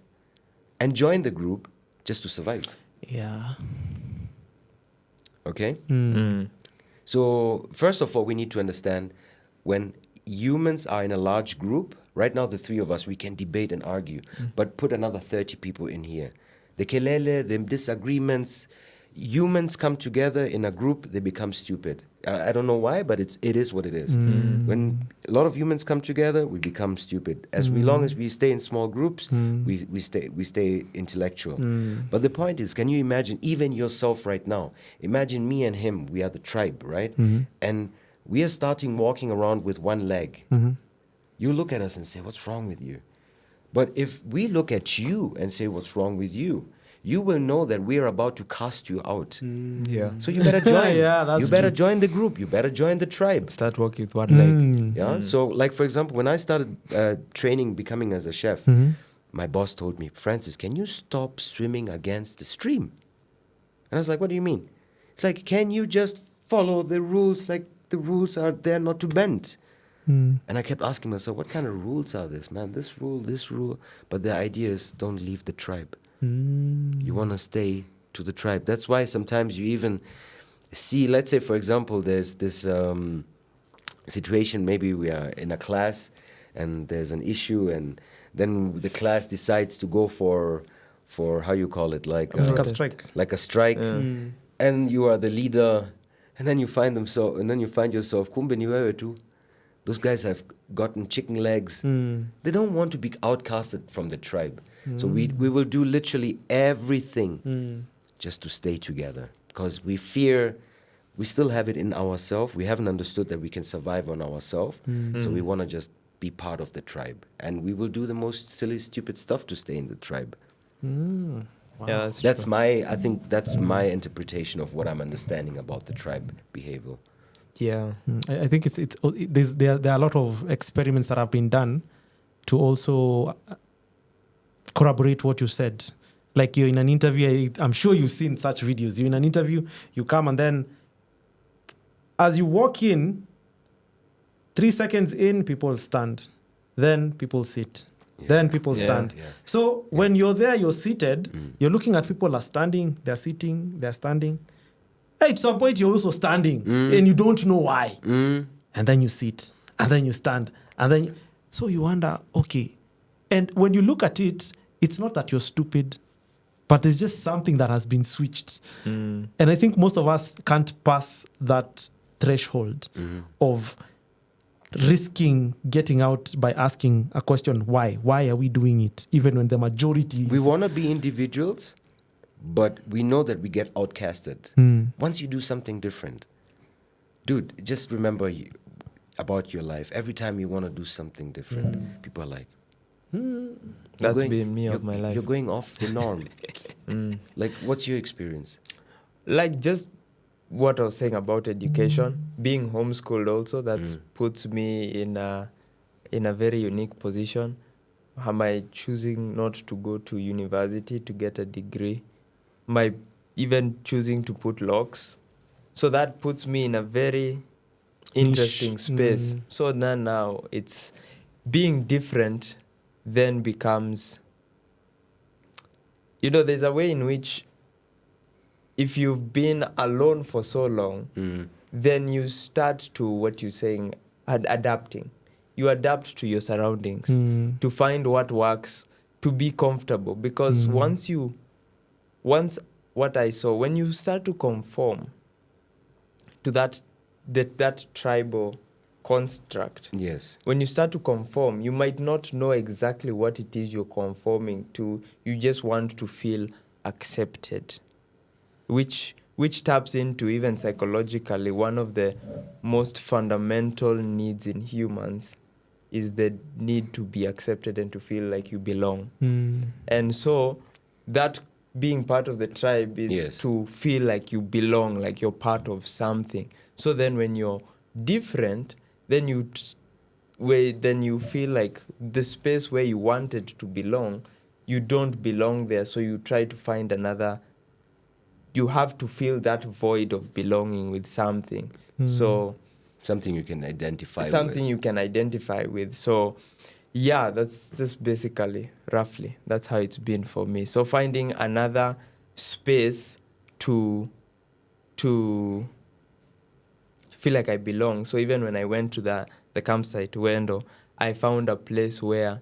and join the group just to survive? Yeah. Okay? Mm. So, first of all, we need to understand when humans are in a large group, right now the 3 of us, we can debate and argue, but put another 30 people in here. The kelele, the disagreements, humans come together in a group, they become stupid. I don't know why, but it is what it is. When a lot of humans come together, we become stupid. As long as we stay in small groups, we stay intellectual. But the point is, can you imagine even yourself right now? Imagine me and him, we are the tribe, right? And we are starting walking around with one leg. You look at us and say, what's wrong with you? But if we look at you and say, what's wrong with you? You will know that we are about to cast you out. Yeah. So you better join. Yeah, that's you better true. join the group. You better join the tribe. Start walking with one leg. Yeah. So, like for example, when I started training, becoming as a chef, my boss told me, Francis, can you stop swimming against the stream? And I was like, what do you mean? It's like, can you just follow the rules? Like the rules are there not to bend. And I kept asking myself, what kind of rules are this, man? This rule. But the idea is, don't leave the tribe. You want to stay to the tribe. That's why sometimes you even see, let's say, for example, there's this situation, maybe we are in a class and there's an issue and then the class decides to go for how you call it, like a strike. Like a strike. And you are the leader and then you find yourself, kumbe ni wewe tu. Those guys have gotten chicken legs. They don't want to be outcasted from the tribe. So we will do literally everything just to stay together because we fear, we still have it in ourselves. We haven't understood that we can survive on ourselves. So we want to just be part of the tribe. And we will do the most silly, stupid stuff to stay in the tribe. Wow. Yeah, that's true. I think that's my interpretation of what I'm understanding about the tribe behavior. Yeah. I think there are a lot of experiments that have been done to also corroborate what you said. Like you're in an interview, I'm sure you've seen such videos. You're in an interview, you come and then as you walk in, 3 seconds in, people stand. Then people sit. Yeah. Then people Yeah. stand. Yeah. So when you're there, you're seated, you're looking at people are standing, they're sitting, they're standing. At some point, you're also standing and you don't know why. And then you sit, and then you stand, and then so you wonder, okay. And when you look at it, it's not that you're stupid, but there's just something that has been switched. And I think most of us can't pass that threshold of risking getting out by asking a question, why? Why are we doing it? Even when the majority We want to be individuals, but we know that we get outcasted. Once you do something different, dude, just remember, about your life. Every time you want to do something different, people are like, you're That's going- been me of you're- my life. You're going off the norm. Like, what's your experience? Like just what I was saying about education, being homeschooled also, that puts me in a very unique position. Am I choosing not to go to university to get a degree? Am I even choosing to put locks? So that puts me in a very interesting space. So then now it's being different then becomes, there's a way in which if you've been alone for so long, then you start to, what you're saying, adapting. You adapt to your surroundings to find what works, to be comfortable. Because once what I saw, when you start to conform to that tribal construct, Yes. when you start to conform, you might not know exactly what it is you're conforming to. You just want to feel accepted, which taps into, even psychologically, one of the most fundamental needs in humans is the need to be accepted and to feel like you belong. And so that being part of the tribe is Yes. to feel like you belong, like you're part of something. So then when you're different, then you feel like the space where you wanted to belong, you don't belong there. So you try to find another. You have to fill that void of belonging with something. So Something you can identify something with. you can identify with. So yeah, that's just basically, roughly, that's how it's been for me. So finding another space to feel like I belong. So even when I went to the campsite, Wendo, I found a place where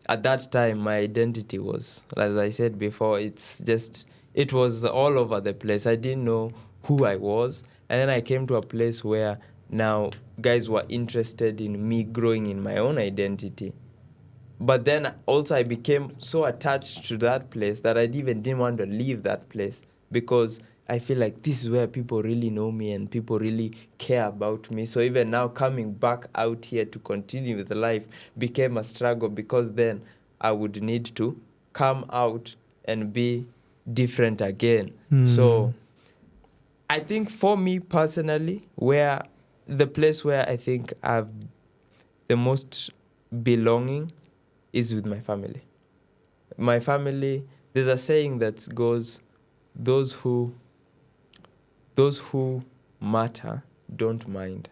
at that time my identity was, as I said before, it was all over the place. I didn't know who I was. And then I came to a place where now guys were interested in me growing in my own identity. But then also I became so attached to that place that I didn't want to leave that place, because I feel like this is where people really know me and people really care about me. So even now coming back out here to continue with life became a struggle, because then I would need to come out and be different again. So I think for me personally, where the place where I think I've the most belonging is with my family. My family, there's a saying that goes, those who matter don't mind,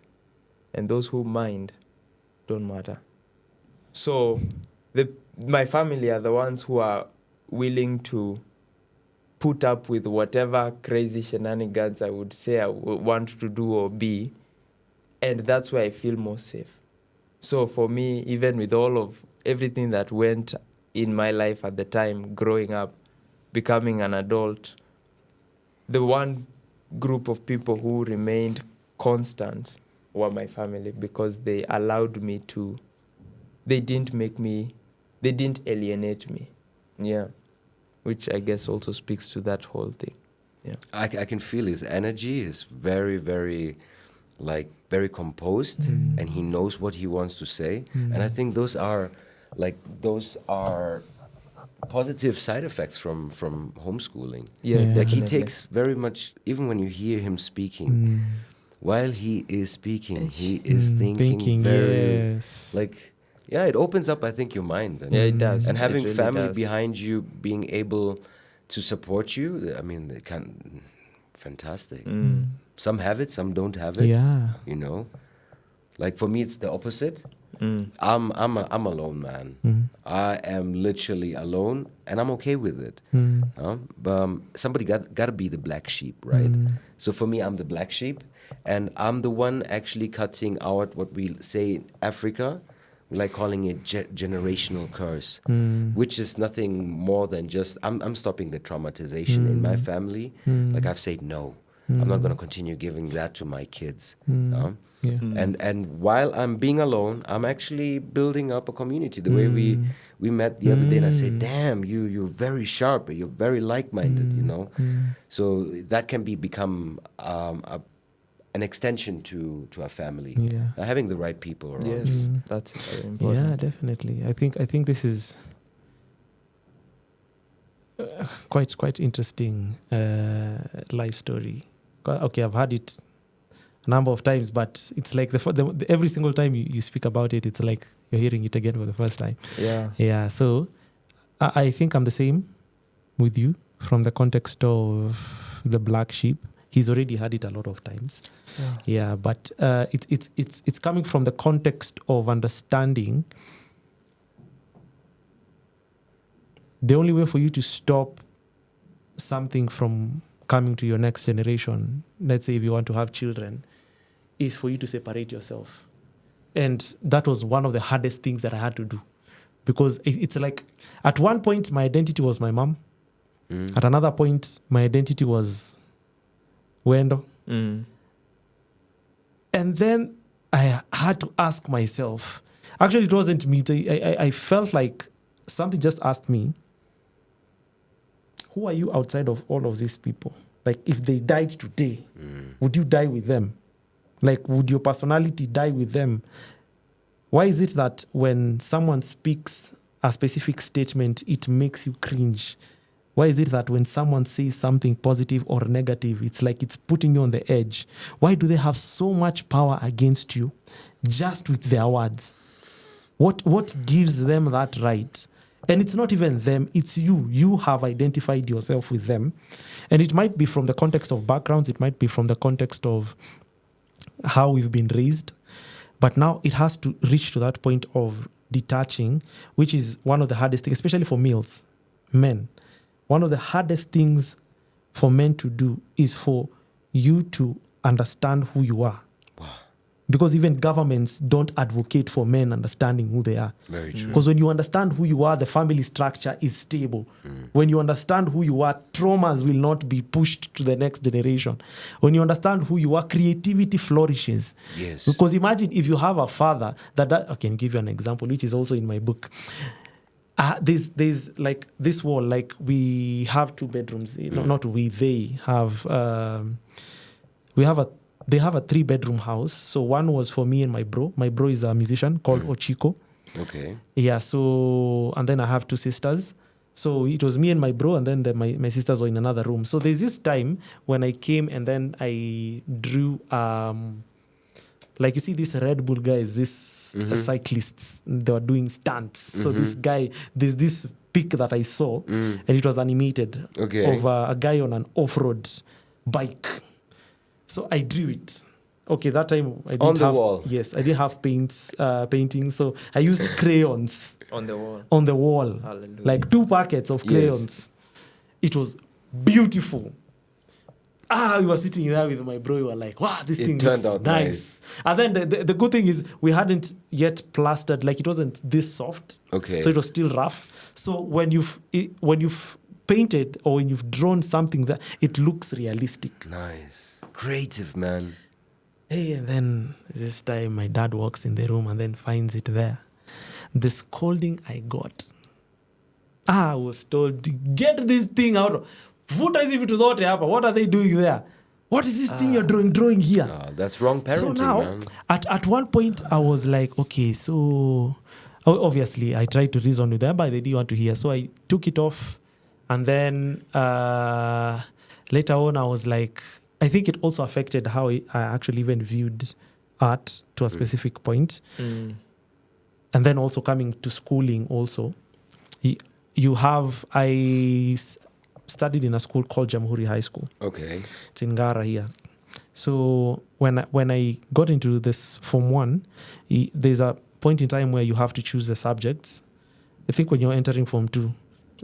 and those who mind don't matter. So my family are the ones who are willing to put up with whatever crazy shenanigans I would say I want to do or be, and that's where I feel most safe. So for me, even with all of everything that went in my life at the time, growing up, becoming an adult, the one group of people who remained constant were my family, because they allowed me to, they didn't alienate me. Yeah. Which I guess also speaks to that whole thing. Yeah. I can feel his energy is very, very, very composed, and he knows what he wants to say. And I think those are positive side effects from homeschooling. Yeah, Yeah. Like he definitely. takes very much, even when you hear him speaking, while he is speaking, he is thinking very, yes. it opens up, I think, your mind. And, Yeah, it does. and having It really family does. behind you, being able to support you, I mean, fantastic. Some have it, some don't have it. Yeah. You know, like for me, it's the opposite. I'm alone, man. I am literally alone, and I'm okay with it. But somebody got to be the black sheep, right? So for me, I'm the black sheep, and I'm the one actually cutting out what we say in Africa. We like calling it generational curse, which is nothing more than just I'm stopping the traumatization in my family. Like I've said no. I'm not going to continue giving that to my kids. Yeah. And while I'm being alone, I'm actually building up a community. The way we met the other day, and I said, "Damn, you're very sharp. You're very like-minded." You know, so that can become an extension to our family. Yeah. Having the right people around. Yes, that's very important. Yeah, definitely. I think this is quite interesting life story. Okay, I've heard it a number of times, but it's like every single time you speak about it, it's like you're hearing it again for the first time. Yeah. Yeah. So I think I'm the same with you from the context of the black sheep. He's already had it a lot of times. Yeah, but it's coming from the context of understanding. The only way for you to stop something from coming to your next generation, let's say if you want to have children, is for you to separate yourself. And that was one of the hardest things that I had to do. Because it's like, at one point, my identity was my mom. At another point, my identity was Wendo. And then I had to ask myself, actually it wasn't me, I felt like something just asked me, who are you outside of all of these people? Like, if they died today, would you die with them? Like, would your personality die with them? Why is it that when someone speaks a specific statement, it makes you cringe? Why is it that when someone says something positive or negative, it's like it's putting you on the edge? Why do they have so much power against you just with their words? What gives them that right? And it's not even them, it's you. You have identified yourself with them. And it might be from the context of backgrounds, it might be from the context of how we've been raised. But now it has to reach to that point of detaching, which is one of the hardest things, especially for men. One of the hardest things for men to do is for you to understand who you are. Wow. Because even governments don't advocate for men understanding who they are. Very true. Because when you understand who you are, the family structure is stable. When you understand who you are, traumas will not be pushed to the next generation. When you understand who you are, creativity flourishes. Yes. Because imagine if you have a father I can give you an example, which is also in my book. There's like this wall, like we have 2 bedrooms. Not we, they have. They have a 3-bedroom house. So one was for me and my bro. My bro is a musician called Ochiko. Okay. Yeah. So, and then I have 2 sisters. So it was me and my bro, and then my sisters were in another room. So there's this time when I came and then I drew, like you see these Red Bull guys, cyclists, they were doing stunts. So this guy, there's this pic that I saw, and it was animated of a guy on an off-road bike. So I drew it. Okay, that time I didn't have wall. Yes, I didn't have painting, so I used crayons On the wall. on the wall. Hallelujah. Like 2 packets of crayons. It was beautiful. We were sitting there with my bro. We were like, wow, this thing turned looks out nice. And then the good thing is we hadn't yet plastered, like it wasn't this soft. Okay. So it was still rough. So when you've painted or when you've drawn something that it looks realistic. Nice. Creative, man. Hey, and then this time my dad walks in the room and then finds it there. The scolding I got. I was told, get this thing out. Vuta hizi vitu zote hapa. What are they doing there? What is this thing you're drawing here? That's wrong parenting, So now, man. at one point, I was like, okay, so obviously I tried to reason with them, but they didn't want to hear. So I took it off. And then later on, I was like, I think it also affected how I actually even viewed art to a specific point. And then also coming to schooling also. I studied in a school called Jamhuri High School. Okay. It's in Ngara here. So when I got into this Form 1, there's a point in time where you have to choose the subjects. I think when you're entering Form 2.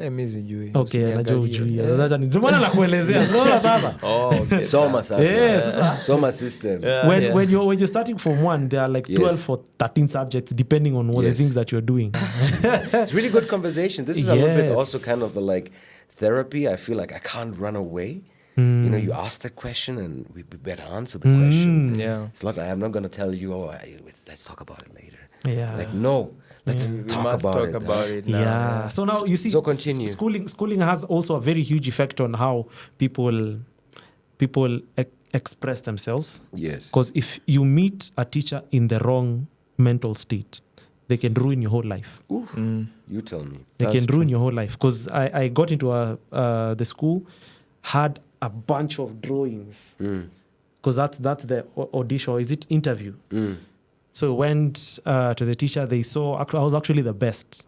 Mi sijui. Okay, najua ujui. Sasa ndio maana nakuelezea. Unaona sasa? Okay. Soma sasa. Yes. Soma system. When you're starting Form 1, there are like 12 or 13 subjects depending on what the things that you're doing. It's really good conversation. This is a little bit Yes. also kind of like therapy. I feel like I can't run away. You know, you ask that question and we better answer the question. Yeah. It's not like I'm not going to tell you, let's talk about it later. Yeah. Like, no, let's We talk must about talk it. about it now. Yeah. So now you see, So continue. schooling has also a very huge effect on how people express themselves. Yes. Because if you meet a teacher in the wrong mental state, they can ruin your whole life. You tell me. They That's can ruin your whole life. Because I got into the school, had a bunch of drawings. Because that's the audition, or is it interview? So went to the teacher. They saw I was actually the best.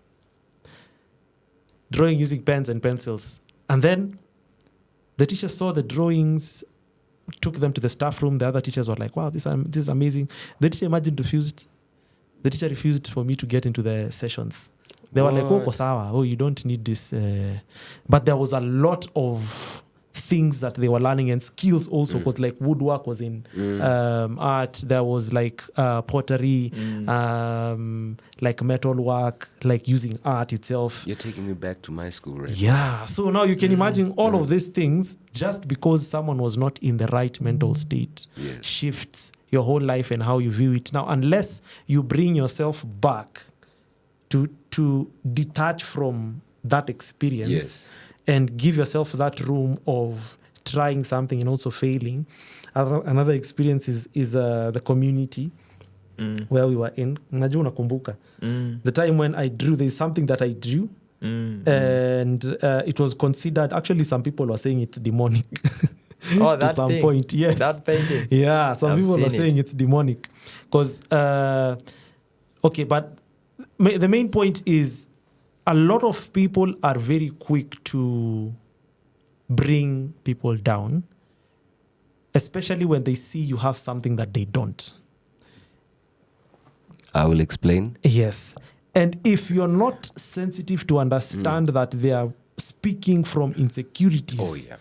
Drawing using pens and pencils. And then the teacher saw the drawings, took them to the staff room. The other teachers were like, wow, this is amazing. The teacher refused. The teacher refused for me to get into the sessions. They were like, oh, sawa, oh, you don't need this. But there was a lot of things that they were learning and skills also, because like woodwork was in art. There was like pottery, like metalwork, like using art itself. You're taking me back to my school, right? Yeah. So now you can imagine all of these things just because someone was not in the right mental state. Yes. Shifts your whole life and how you view it. Now, unless you bring yourself back to detach from that experience, Yes. and give yourself that room of trying something and also failing. Another experience is the community where we were in. Unajua unakumbuka. The time when I drew, there's something that I drew, and it was considered, actually some people were saying it's demonic. Oh, to that some thing. point, yes. That painting. Yeah, some I've people are seen saying it's demonic. Because, okay, but the main point is a lot of people are very quick to bring people down, especially when they see you have something that they don't. I will explain. Yes. And if you're not sensitive to understand that they are speaking from insecurities, Oh, yeah.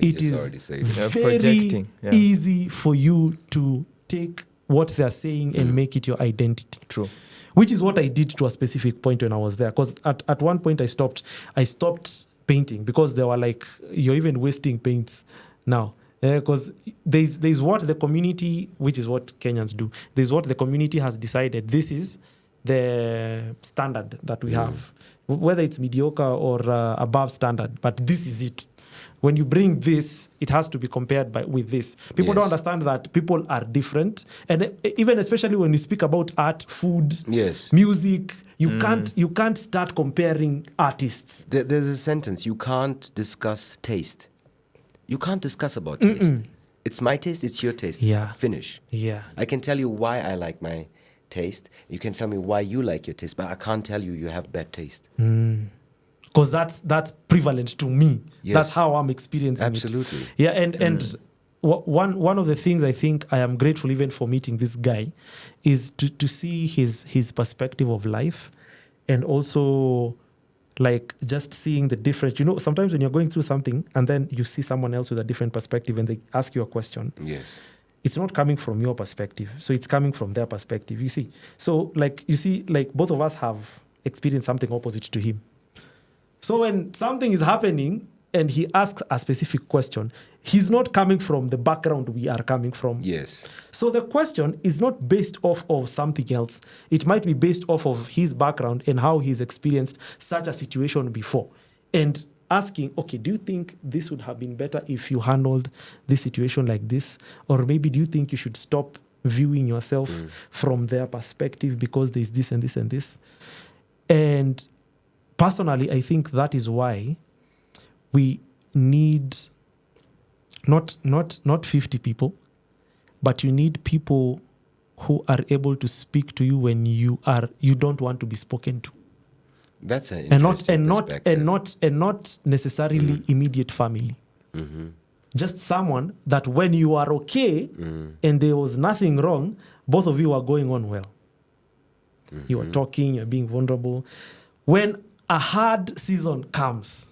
it is already said it. very projecting, yeah. easy for you to take what they're saying and make it your identity. True. Which is what I did to a specific point when I was there. Because at one point I stopped painting because they were like, you're even wasting paints now. Because there's what the community, which is what Kenyans do, there's what the community has decided. This is the standard that we have, whether it's mediocre or above standard, but this is it. When you bring this, it has to be compared with this. People don't understand that people are different. And even especially when we speak about art, food, music, you can't start comparing artists. There's a sentence, you can't discuss taste. You can't discuss about taste. It's my taste, it's your taste. Yeah. Finish. Yeah. I can tell you why I like my taste. You can tell me why you like your taste, but I can't tell you have bad taste. Because that's prevalent to me. Yes. That's how I'm experiencing Absolutely. it. Yeah, and one of the things I think I am grateful even for meeting this guy is to see his perspective of life, and also like just seeing the difference. You know, sometimes when you're going through something and then you see someone else with a different perspective and they ask you a question. Yes. It's not coming from your perspective. So it's coming from their perspective, you see. So like, you see, like both of us have experienced something opposite to him. So when something is happening and he asks a specific question, he's not coming from the background we are coming from. Yes. So the question is not based off of something else. It might be based off of his background and how he's experienced such a situation before. And asking, okay, do you think this would have been better if you handled this situation like this? Or maybe do you think you should stop viewing yourself from their perspective because there's this and this and this? And personally, I think that is why we need not 50 people, but you need people who are able to speak to you when you don't want to be spoken to. That's an And interesting perspective. not necessarily immediate family. Just someone that when you are okay and there was nothing wrong, both of you are going on well. You are talking, you're being vulnerable. When a hard season comes,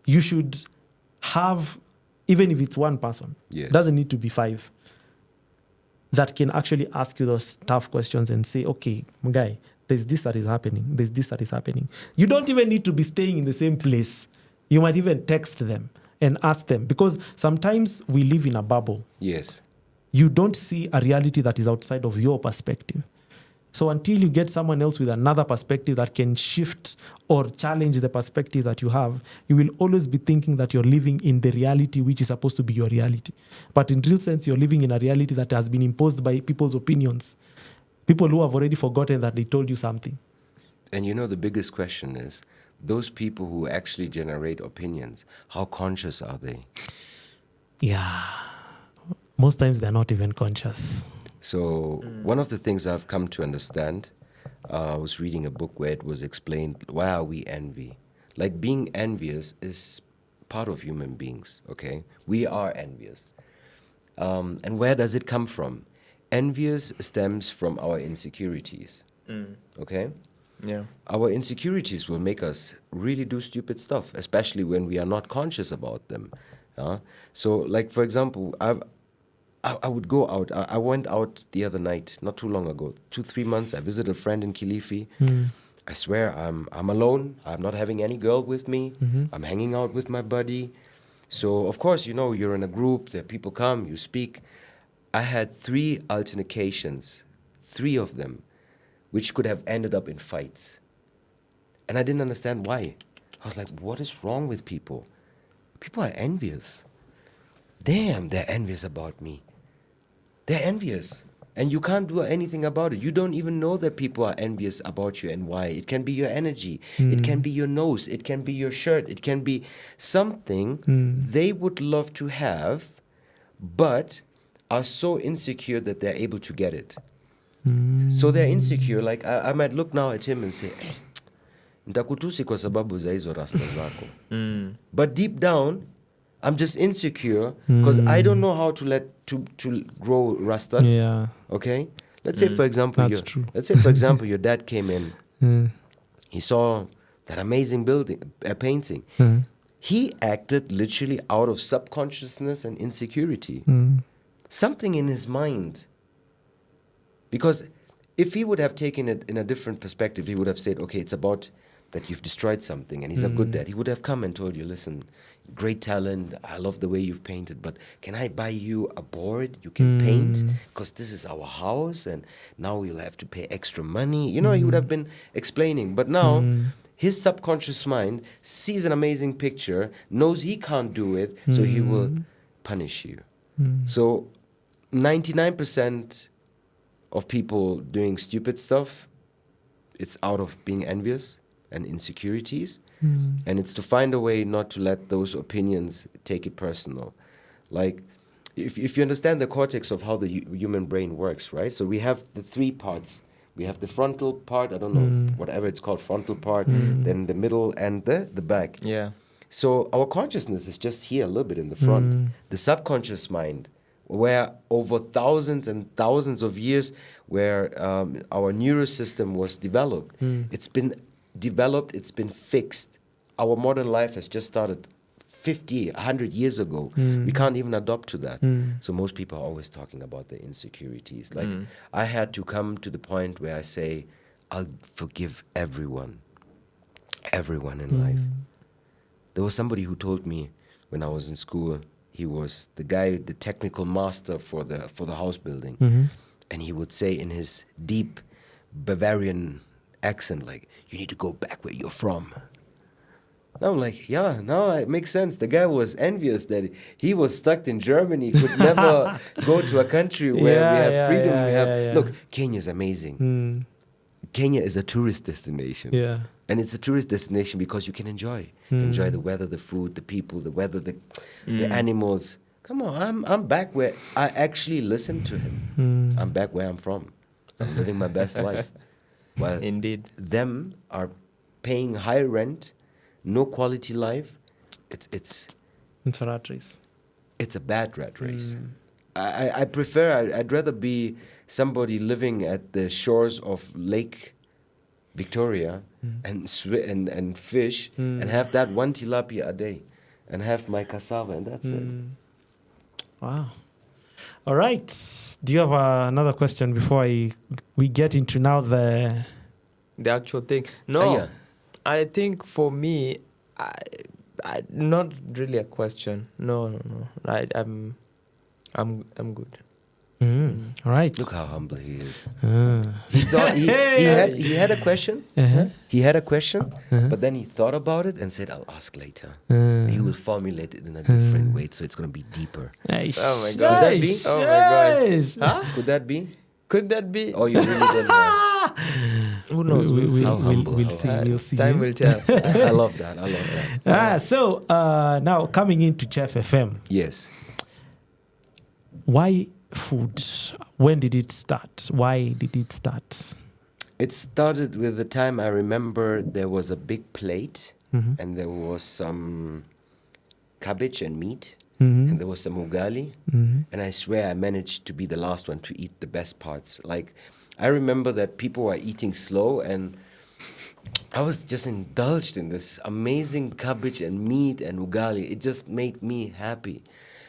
you should have, even if it's one person, doesn't need to be 5, that can actually ask you those tough questions and say, okay, guy, there's this that is happening. There's this that is happening. You don't even need to be staying in the same place. You might even text them and ask them, because sometimes we live in a bubble. Yes. You don't see a reality that is outside of your perspective. So until you get someone else with another perspective that can shift or challenge the perspective that you have, you will always be thinking that you're living in the reality which is supposed to be your reality. But in real sense, you're living in a reality that has been imposed by people's opinions. People who have already forgotten that they told you something. And you know, the biggest question is, those people who actually generate opinions, how conscious are they? Yeah. Most times they're not even conscious. So one of the things I've come to understand, I was reading a book where it was explained, why are we envy? Like, being envious is part of human beings, okay? We are envious. And where does it come from? Envious stems from our insecurities, okay? Yeah. Our insecurities will make us really do stupid stuff, especially when we are not conscious about them. So, like, for example, I would go out. I went out the other night, not too long ago, 2-3 months. I visited a friend in Kilifi. I swear I'm alone. I'm not having any girl with me. I'm hanging out with my buddy. So, of course, you know, you're in a group, there people come, you speak. I had 3 altercations, 3 of them, which could have ended up in fights. And I didn't understand why. I was like, what is wrong with people? People are envious. Damn, they're envious about me. They're envious. And you can't do anything about it. You don't even know that people are envious about you and why. It can be your energy. It can be your nose. It can be your shirt. It can be something they would love to have, but are so insecure that they're able to get it. So they're insecure. Like, I might look now at him and say, nitakutusi kwa sababu za hizo rasta zako. But deep down, I'm just insecure because I don't know how to grow rastas. Yeah. Okay? Let's say, for example, That's true. let's say, for example, your dad came in. He saw that amazing painting. He acted literally out of subconsciousness and insecurity. Something in his mind. Because if he would have taken it in a different perspective, he would have said, okay, it's about that you've destroyed something, and he's a good dad. He would have come and told you, listen, great talent, I love the way you've painted, but can I buy you a board you can paint? Because this is our house, and now we'll have to pay extra money. You know, he would have been explaining. But now, his subconscious mind sees an amazing picture, knows he can't do it, so he will punish you. So 99% of people doing stupid stuff, it's out of being envious and insecurities. And it's to find a way not to let those opinions take it personal. Like, if you understand the cortex of how the human brain works, right? So we have the 3 parts. We have the frontal part, I don't know, whatever it's called, frontal part, then the middle and the back. Yeah. So our consciousness is just here a little bit in the front. The subconscious mind, where over thousands and thousands of years, where our nervous system was developed, it's been developed, it's been fixed. Our modern life has just started 50, 100 years ago. We can't even adopt to that. So most people are always talking about their insecurities. Like, I had to come to the point where I say, I'll forgive everyone in life. There was somebody who told me when I was in school, he was the guy, the technical master for the house building. And he would say in his deep Bavarian accent, like, you need to go back where you're from. And I'm like, yeah, now it makes sense. The guy was envious that he was stuck in Germany, could never go to a country where we have freedom. Look, Kenya is amazing. Kenya is a tourist destination. Yeah. And it's a tourist destination because you can enjoy. Enjoy the weather, the food, the people, the weather, the animals. Come on, I'm back where I actually listen to him. I'm back where I'm from. I'm living my best life. While Indeed. them are paying high rent, no quality life. It's a rat race. It's a bad rat race. I prefer, I'd rather be somebody living at the shores of Lake Victoria and fish and have that 1 tilapia a day and have my cassava, and that's it. Wow. All right. Do you have another question before we get into now the actual thing? No. Yeah. I think for me, I not really a question. No. I'm good. All right. Look how humble he is. Ah. He thought he had a question. Uh-huh. He had a question, but then he thought about it and said, "I'll ask later." He will formulate it in a different way, so it's gonna be deeper. Nice. Oh my God. Could that be? Oh my gosh. Yes. Huh? Could that be? Could that be? Or you really don't know? Who knows? We'll see. How humble, We'll how see. Uh, We'll see. Time will tell. I love that. I love that. So now coming into Chef FM, Yes. why food? When did it start? Why did it start? It started with the time I remember there was a big plate and there was some cabbage and meat and there was some ugali. And I swear I managed to be the last one to eat the best parts. Like, I remember that people were eating slow and I was just indulged in this amazing cabbage and meat and ugali. It just made me happy.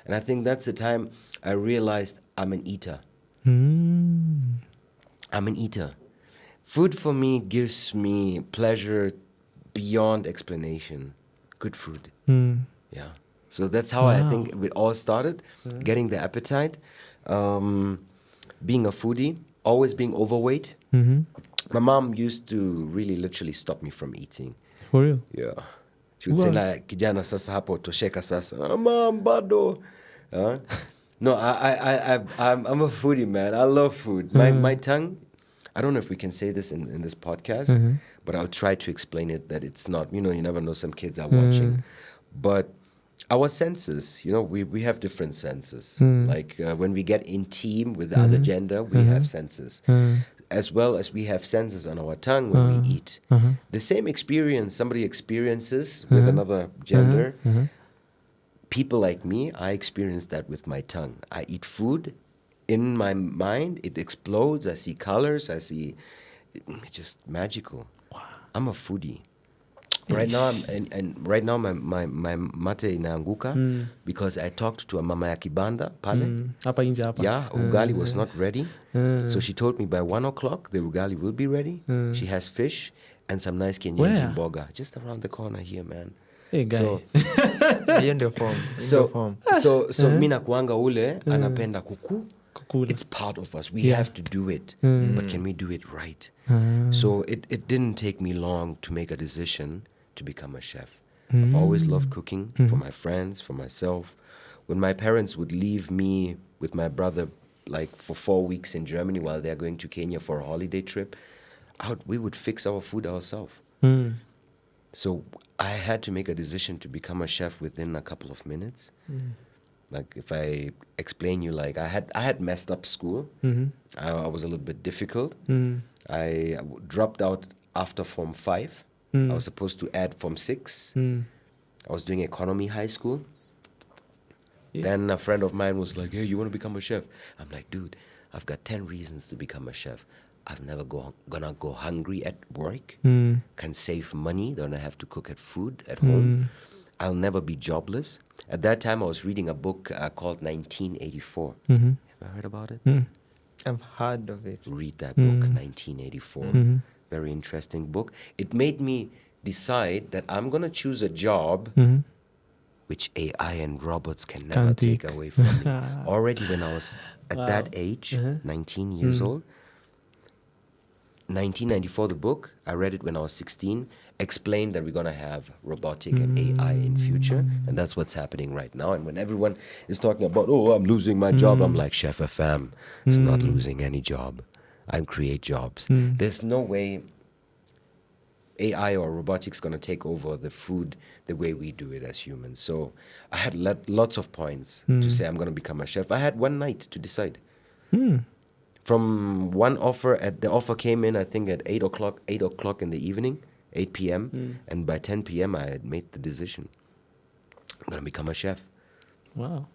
And I think that's the time I realized I'm an eater. I'm an eater. Food for me gives me pleasure beyond explanation. Good food. Yeah. So that's how I think it all started. Getting the appetite, being a foodie, always being overweight. My mom used to really literally stop me from eating. For real? Yeah. She would say like, kijana sasa hapo tosheka sasa. Mom, bado. No, I'm a foodie, man. I love food. My tongue, I don't know if we can say this in this podcast, but I'll try to explain it that it's not, you never know, some kids are watching. But our senses, we have different senses. Like when we get intimate with the other gender, we have senses. As well as we have senses on our tongue when we eat. The same experience somebody experiences with another gender, people like me, I experience that with my tongue. I eat food, in my mind, it explodes. I see colors, it's just magical. Wow. I'm a foodie. Right now, right now my mate inaanguka because I talked to a mama ya kibanda pale. Hapa nje hapa. Yeah, ugali was not ready. So she told me by 1 o'clock the ugali will be ready. She has fish and some nice kienyeji mboga just around the corner here, man. Hey, guy. So Hiyo ndio form. so mi nakuanga ule anapenda kuku. Kukula. It's part of us. We have to do it. But can we do it right? So it didn't take me long to make a decision to become a chef. I've always loved cooking for my friends, for myself. When my parents would leave me with my brother like for 4 weeks in Germany while they're going to Kenya for a holiday trip, we would fix our food ourselves. So I had to make a decision to become a chef within a couple of minutes. Like if I explain you, like I had messed up school. I was a little bit difficult. I dropped out after Form 5. I was supposed to add Form 6. I was doing economy high school. Then a friend of mine was like, hey, you want to become a chef? I'm like, dude, I've got 10 reasons to become a chef. I've never gonna go hungry at work. Can save money, don't have to cook food at home. I'll never be jobless. At that time, I was reading a book called 1984. Have you heard about it? I've heard of it. Read that book, 1984. Very interesting book. It made me decide that I'm going to choose a job which AI and robots can never take away from me. Already when I was at that age, 19 years old, 1994, the book, I read it when I was 16, explained that we're going to have robotic and AI in future. And that's what's happening right now. And when everyone is talking about, oh, I'm losing my job, I'm like, Chef FM is not losing any job. I create jobs. There's no way AI or robotics going to take over the food the way we do it as humans. So I had lots of points to say I'm going to become a chef. I had one night to decide. From one offer, the offer came in, I think, at 8 o'clock in the evening, 8 p.m. And by 10 p.m., I had made the decision. I'm going to become a chef. Wow.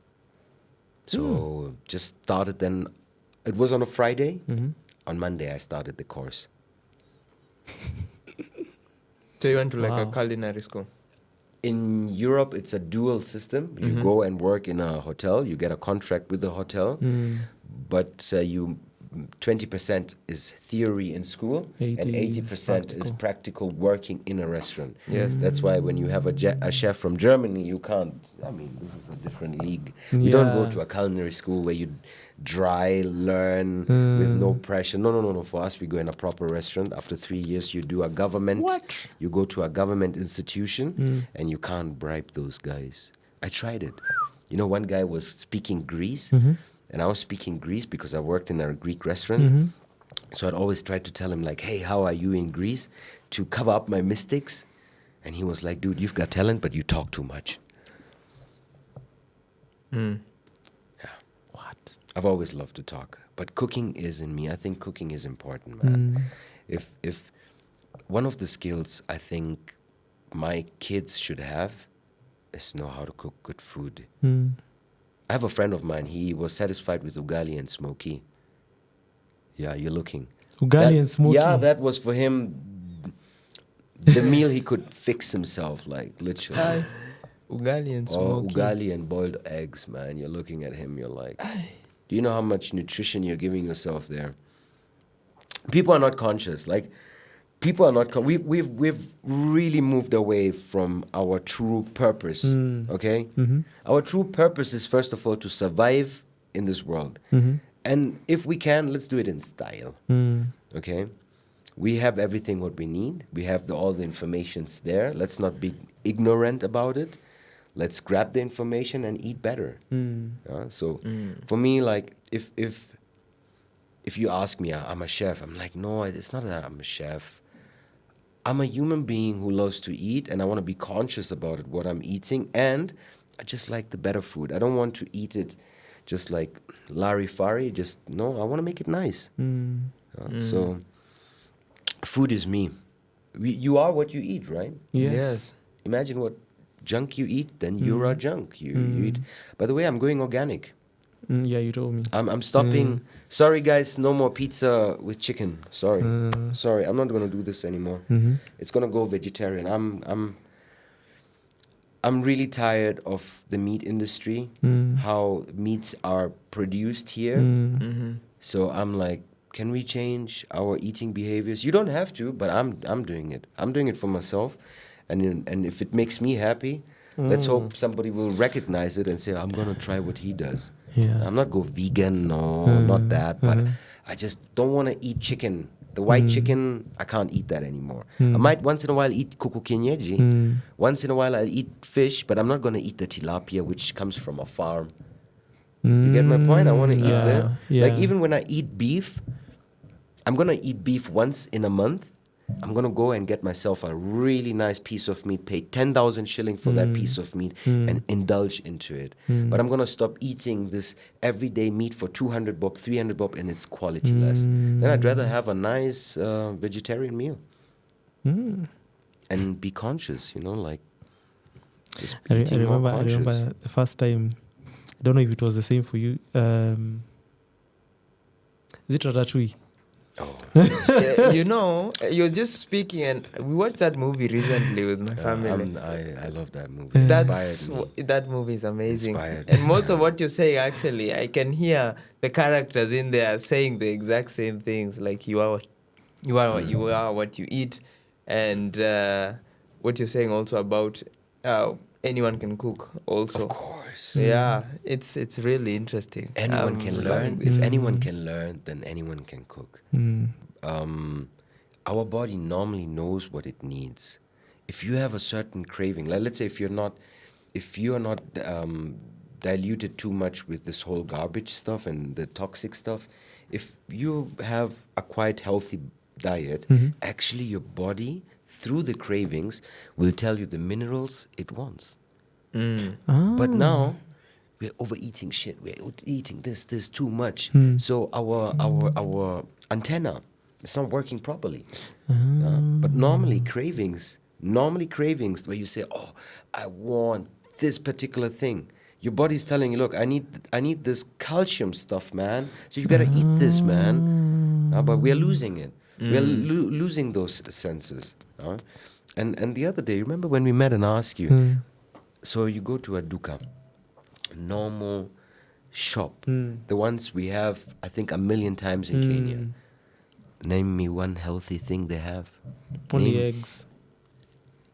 So just started then. It was on a Friday. On Monday, I started the course. So you went to like a culinary school? In Europe, it's a dual system. You go and work in a hotel. You get a contract with the hotel. But you 20% is theory in school, 80 and is 80% is practical working in a restaurant. Yes. That's why when you have a chef from Germany, you can't. I mean, this is a different league. You don't go Yeah. to a culinary school where you dry learn with no pressure. No. For us, we go in a proper restaurant. After 3 years, you do a government. What? You go to a government institution, and you can't bribe those guys. I tried it. You know, one guy was speaking Greece, and I was speaking Greece because I worked in a Greek restaurant. So I'd always try to tell him, like, hey, how are you in Greece? To cover up my mistakes. And he was like, dude, you've got talent, but you talk too much. Mm. Yeah. What? I've always loved to talk. But cooking is in me. I think cooking is important, man. If one of the skills I think my kids should have is know how to cook good food. I have a friend of mine, he was satisfied with ugali and smoky. Yeah, you're looking. Ugali and smoky. Yeah, that was for him the meal he could fix himself, like literally. Ugali and Or smoky. ugali and boiled eggs, man. You're looking at him, you're like, do you know how much nutrition you're giving yourself there? People are not conscious. Like, people are not. We've really moved away from our true purpose. Okay, our true purpose is first of all to survive in this world, and if we can, let's do it in style. Okay, we have everything what we need. We have all the information's there. Let's not be ignorant about it. Let's grab the information and eat better. So, for me, like if you ask me, I'm a chef. I'm like, no, it's not that I'm a chef. I'm a human being who loves to eat, and I want to be conscious about it, what I'm eating, and I just like the better food. I don't want to eat it just like Larifari. No, I want to make it nice. So, food is me. You are what you eat, right? Yes. Imagine what junk you eat, then you're a junk. You eat. By the way, I'm going organic. Yeah, you told me. I'm stopping. Sorry, guys, no more pizza with chicken. Sorry, I'm not gonna do this anymore. It's gonna go vegetarian. I'm really tired of the meat industry, how meats are produced here. So I'm like, can we change our eating behaviors? You don't have to, but I'm doing it. I'm doing it for myself, and if it makes me happy, let's hope somebody will recognize it and say, I'm gonna try what he does. Yeah. I'm not go vegan, no, not that, but I just don't want to eat chicken. The white chicken, I can't eat that anymore. I might once in a while eat kuku kienyeji. Once in a while I'll eat fish, but I'm not going to eat the tilapia, which comes from a farm. You get my point? I want to eat that. Yeah. Like, even when I eat beef, I'm going to eat beef once in a month. I'm going to go and get myself a really nice piece of meat, pay 10,000 shilling for that piece of meat and indulge into it. But I'm going to stop eating this everyday meat for 200 bob, 300 bob, and it's quality less. Then I'd rather have a nice vegetarian meal. And be conscious, like just I eating more conscious. remember the first time, I don't know if it was the same for you. Is it Ratatouille? Oh. You're just speaking, and we watched that movie recently with my family. I love that movie. It inspired me. That movie is amazing. Inspired. And most of what you're saying, actually, I can hear the characters in there saying the exact same things. Like, you are what you eat, and what you're saying also about anyone can cook. Also, Of course. yeah, it's really interesting. Anyone can learn. If anyone can learn, then anyone can cook. Our body normally knows what it needs. If you have a certain craving, like let's say if you're not diluted too much with this whole garbage stuff and the toxic stuff, if you have a quite healthy diet, actually your body, through the cravings, will tell you the minerals it wants. But now we're overeating shit. We're eating this too much. So our antenna is not working properly. But normally cravings where you say, oh, I want this particular thing. Your body's telling you, look, I need this calcium stuff, man. So you gotta eat this, man. But we're losing it. We're losing those senses. And the other day, remember when we met and I asked you, so you go to a duka, normal shop, the ones we have, I think, 1 million times in Kenya. Name me one healthy thing they have. Only Name- eggs.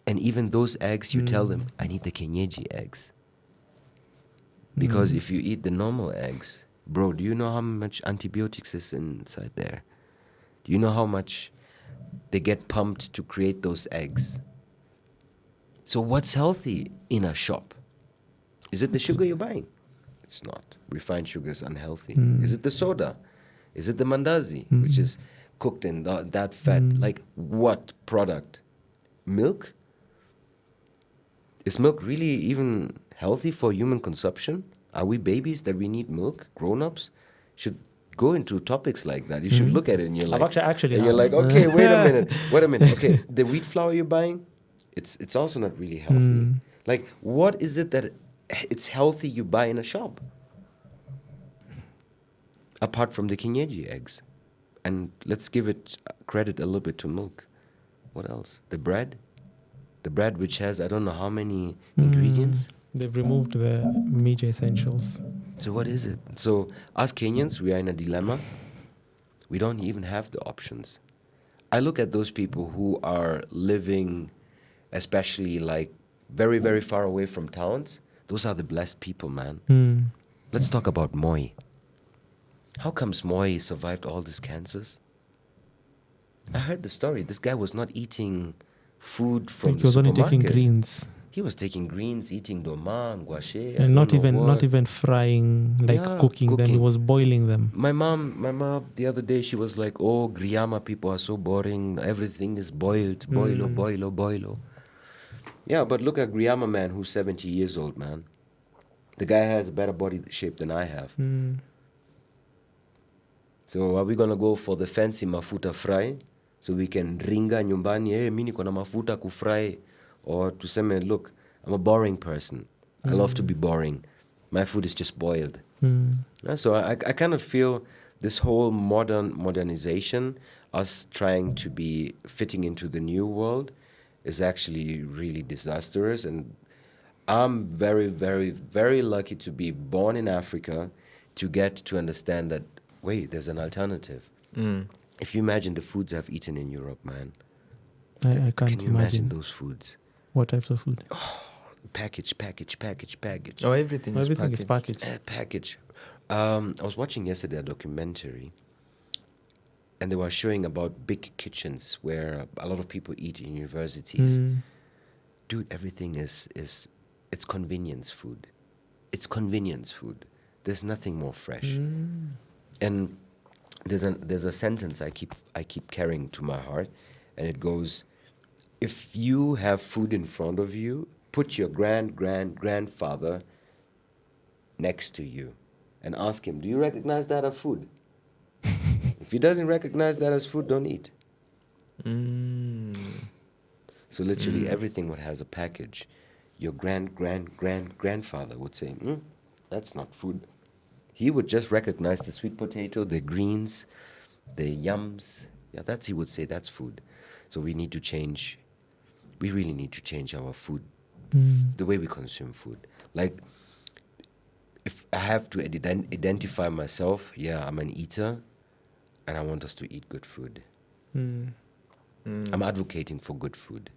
And even those eggs, you tell them, I need the kienyeji eggs. Because if you eat the normal eggs, bro, do you know how much antibiotics is inside there? Do you know how much they get pumped to create those eggs? So what's healthy in a shop? Is it the sugar you're buying? It's not. Refined sugar is unhealthy. Is it the soda? Is it the mandazi, which is cooked in that fat? Like what product? Milk? Is milk really even healthy for human consumption? Are we babies that we need milk? Grown-ups should go into topics like that. You should look at it and you're I've like, actually and you're have. like, okay, wait a minute. Okay, the wheat flour you're buying, it's also not really healthy. Like, what is it that it's healthy you buy in a shop? Apart from the kienyeji eggs. And let's give it credit a little bit to milk. What else? The bread? The bread which has I don't know how many ingredients. They've removed the major essentials. So what is it? So us Kenyans, we are in a dilemma. We don't even have the options. I look at those people who are living, especially like very, very far away from towns. Those are the blessed people, man. Let's talk about Moi. How comes Moi survived all these cancers? I heard the story. This guy was not eating food from Like he was the only taking supermarkets. greens He was taking greens, eating doma, guashe, and not even frying, like Yeah, cooking them. He cooking. was boiling them. My mom, the other day, she was like, "Oh, Griama people are so boring. Everything is boiled, boilo." Yeah, but look at Griama man, who's 70 years old, man. The guy has a better body shape than I have. So are we gonna go for the fancy mafuta fry, so we can ringa nyumbani? Hey, mimi niko na mafuta kufry, or to say, look, I'm a boring person. I love to be boring. My food is just boiled. Yeah, so I kind of feel this whole modernization, us trying to be fitting into the new world, is actually really disastrous. And I'm very, very, very lucky to be born in Africa, to get to understand that, wait, there's an alternative. If you imagine the foods I've eaten in Europe, man. I can't Can you imagine those foods? What types of food? Package. Oh, everything Everything is packaged. Package. I was watching yesterday a documentary, and they were showing about big kitchens where a lot of people eat in universities. Dude, everything is it's convenience food. It's convenience food. There's nothing more fresh. And there's a sentence I keep carrying to my heart, and it goes, if you have food in front of you, put your grandfather next to you and ask him, do you recognize that as food? If he doesn't recognize that as food, don't eat. So literally everything what has a package, your grandfather would say, that's not food. He would just recognize the sweet potato, the greens, the yams. Yeah, he would say that's food. So we need to change. We really need to change our food, the way we consume food. Like, if I have to identify myself, I'm an eater, and I want us to eat good food. I'm advocating for good food.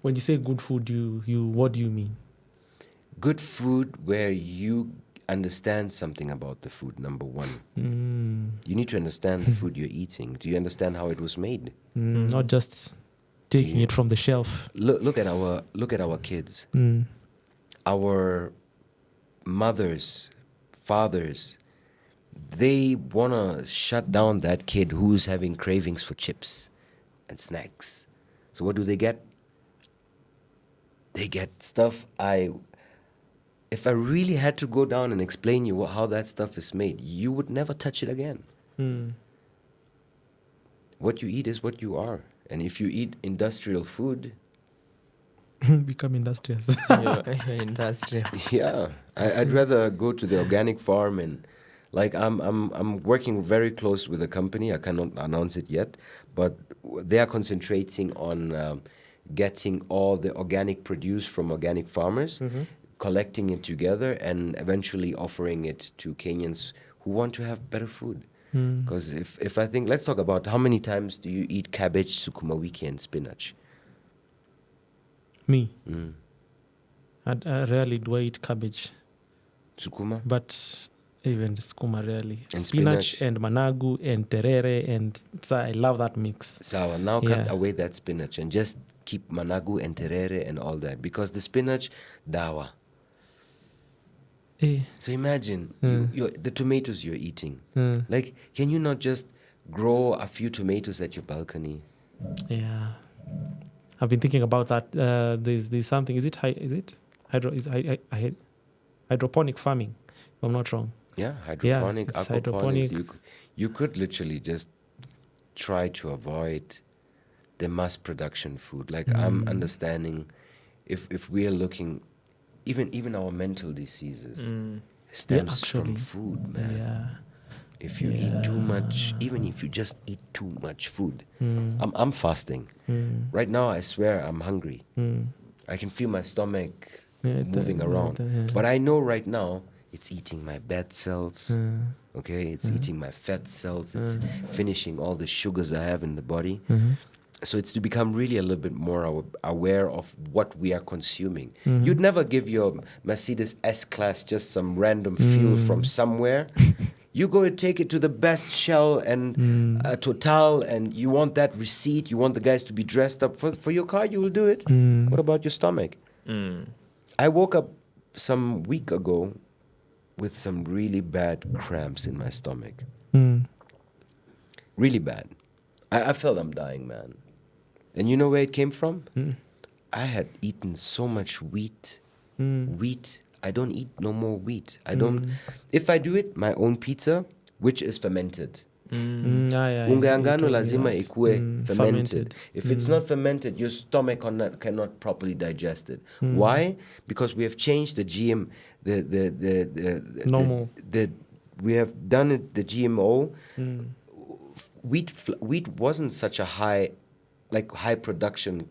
When you say good food, you what do you mean? Good food where you understand something about the food, number one. You need to understand the food you're eating. Do you understand how it was made? Not just taking it from the shelf. Look at our kids. Our mothers, fathers, they wanna shut down that kid who's having cravings for chips and snacks. So what do they get? They get stuff if I really had to go down and explain you how that stuff is made, you would never touch it again. What you eat is what you are. And if you eat industrial food, become industrious. Industrial. yeah, I'd rather go to the organic farm and like I'm working very close with a company. I cannot announce it yet, but they are concentrating on getting all the organic produce from organic farmers. collecting it together and eventually offering it to Kenyans who want to have better food. Because if I think, let's talk about how many times do you eat cabbage, sukuma wiki, and spinach? Me, I rarely do I eat cabbage, Sukuma? but even skuma rarely. And Spinach spinach. and managu and terere and I love that mix. Sawa, now cut Yeah. away that spinach and just keep managu and terere and all that. Because the spinach, dawa. Eh, So imagine the tomatoes you're eating. mm, Like, can you not just grow a few tomatoes at your balcony? yeah, I've been thinking about that. There's something. Is it hydroponic farming? If I'm not wrong. Yeah, hydroponic, it's aquaponics. hydroponic. You could literally just try to avoid the mass production food. Like I'm understanding if we are looking, even our mental diseases stems from actually. food, man. Yeah. If you eat too much, even if you just eat too much food, I'm fasting. Right now, I swear I'm hungry. I can feel my stomach moving around. But I know right now it's eating my bad cells. Okay, it's eating my fat cells. It's finishing all the sugars I have in the body. So it's to become really a little bit more aware of what we are consuming. You'd never give your Mercedes S-Class just some random fuel from somewhere. You go and take it to the best Shell and Total, and you want that receipt. You want the guys to be dressed up. For your car, you will do it. What about your stomach? I woke up some week ago with some really bad cramps in my stomach. Really bad. I felt I'm dying, man. And you know where it came from? I had eaten so much wheat. Wheat. I don't eat no more wheat. I don't. If I do it, my own pizza, which is fermented. Unga ya ngano lazima ikue fermented. If it's not fermented, your stomach cannot properly digest it. Why? Because we have changed the GM, Normal. we have done it the GMO. Wheat wasn't such a high production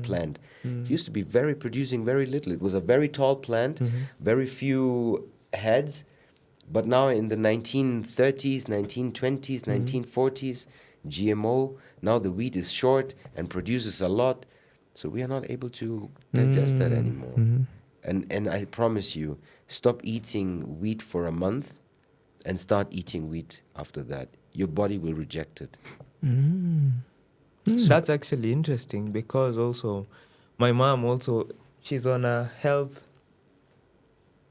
plant. It used to be producing very little. It was a very tall plant, very few heads. But now in the 1930s, 1920s, 1940s, GMO, now the wheat is short and produces a lot. So we are not able to digest that anymore. And I promise you, stop eating wheat for a month and start eating wheat after that. Your body will reject it. That's actually interesting because also my mom also, she's on a health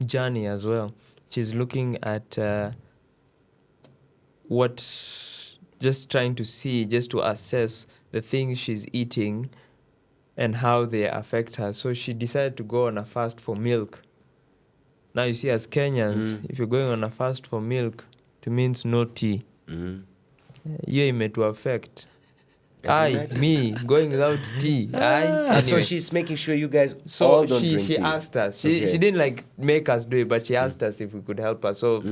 journey as well. She's looking at just trying to see, just to assess the things she's eating and how they affect her. So she decided to go on a fast for milk. Now you see, as Kenyans, if you're going on a fast for milk, it means no tea. You may to affect. Me going without tea. So Anyway. she's making sure you guys So all don't drink she tea. asked us. Okay. She didn't make us do it, but she asked us if we could help her. So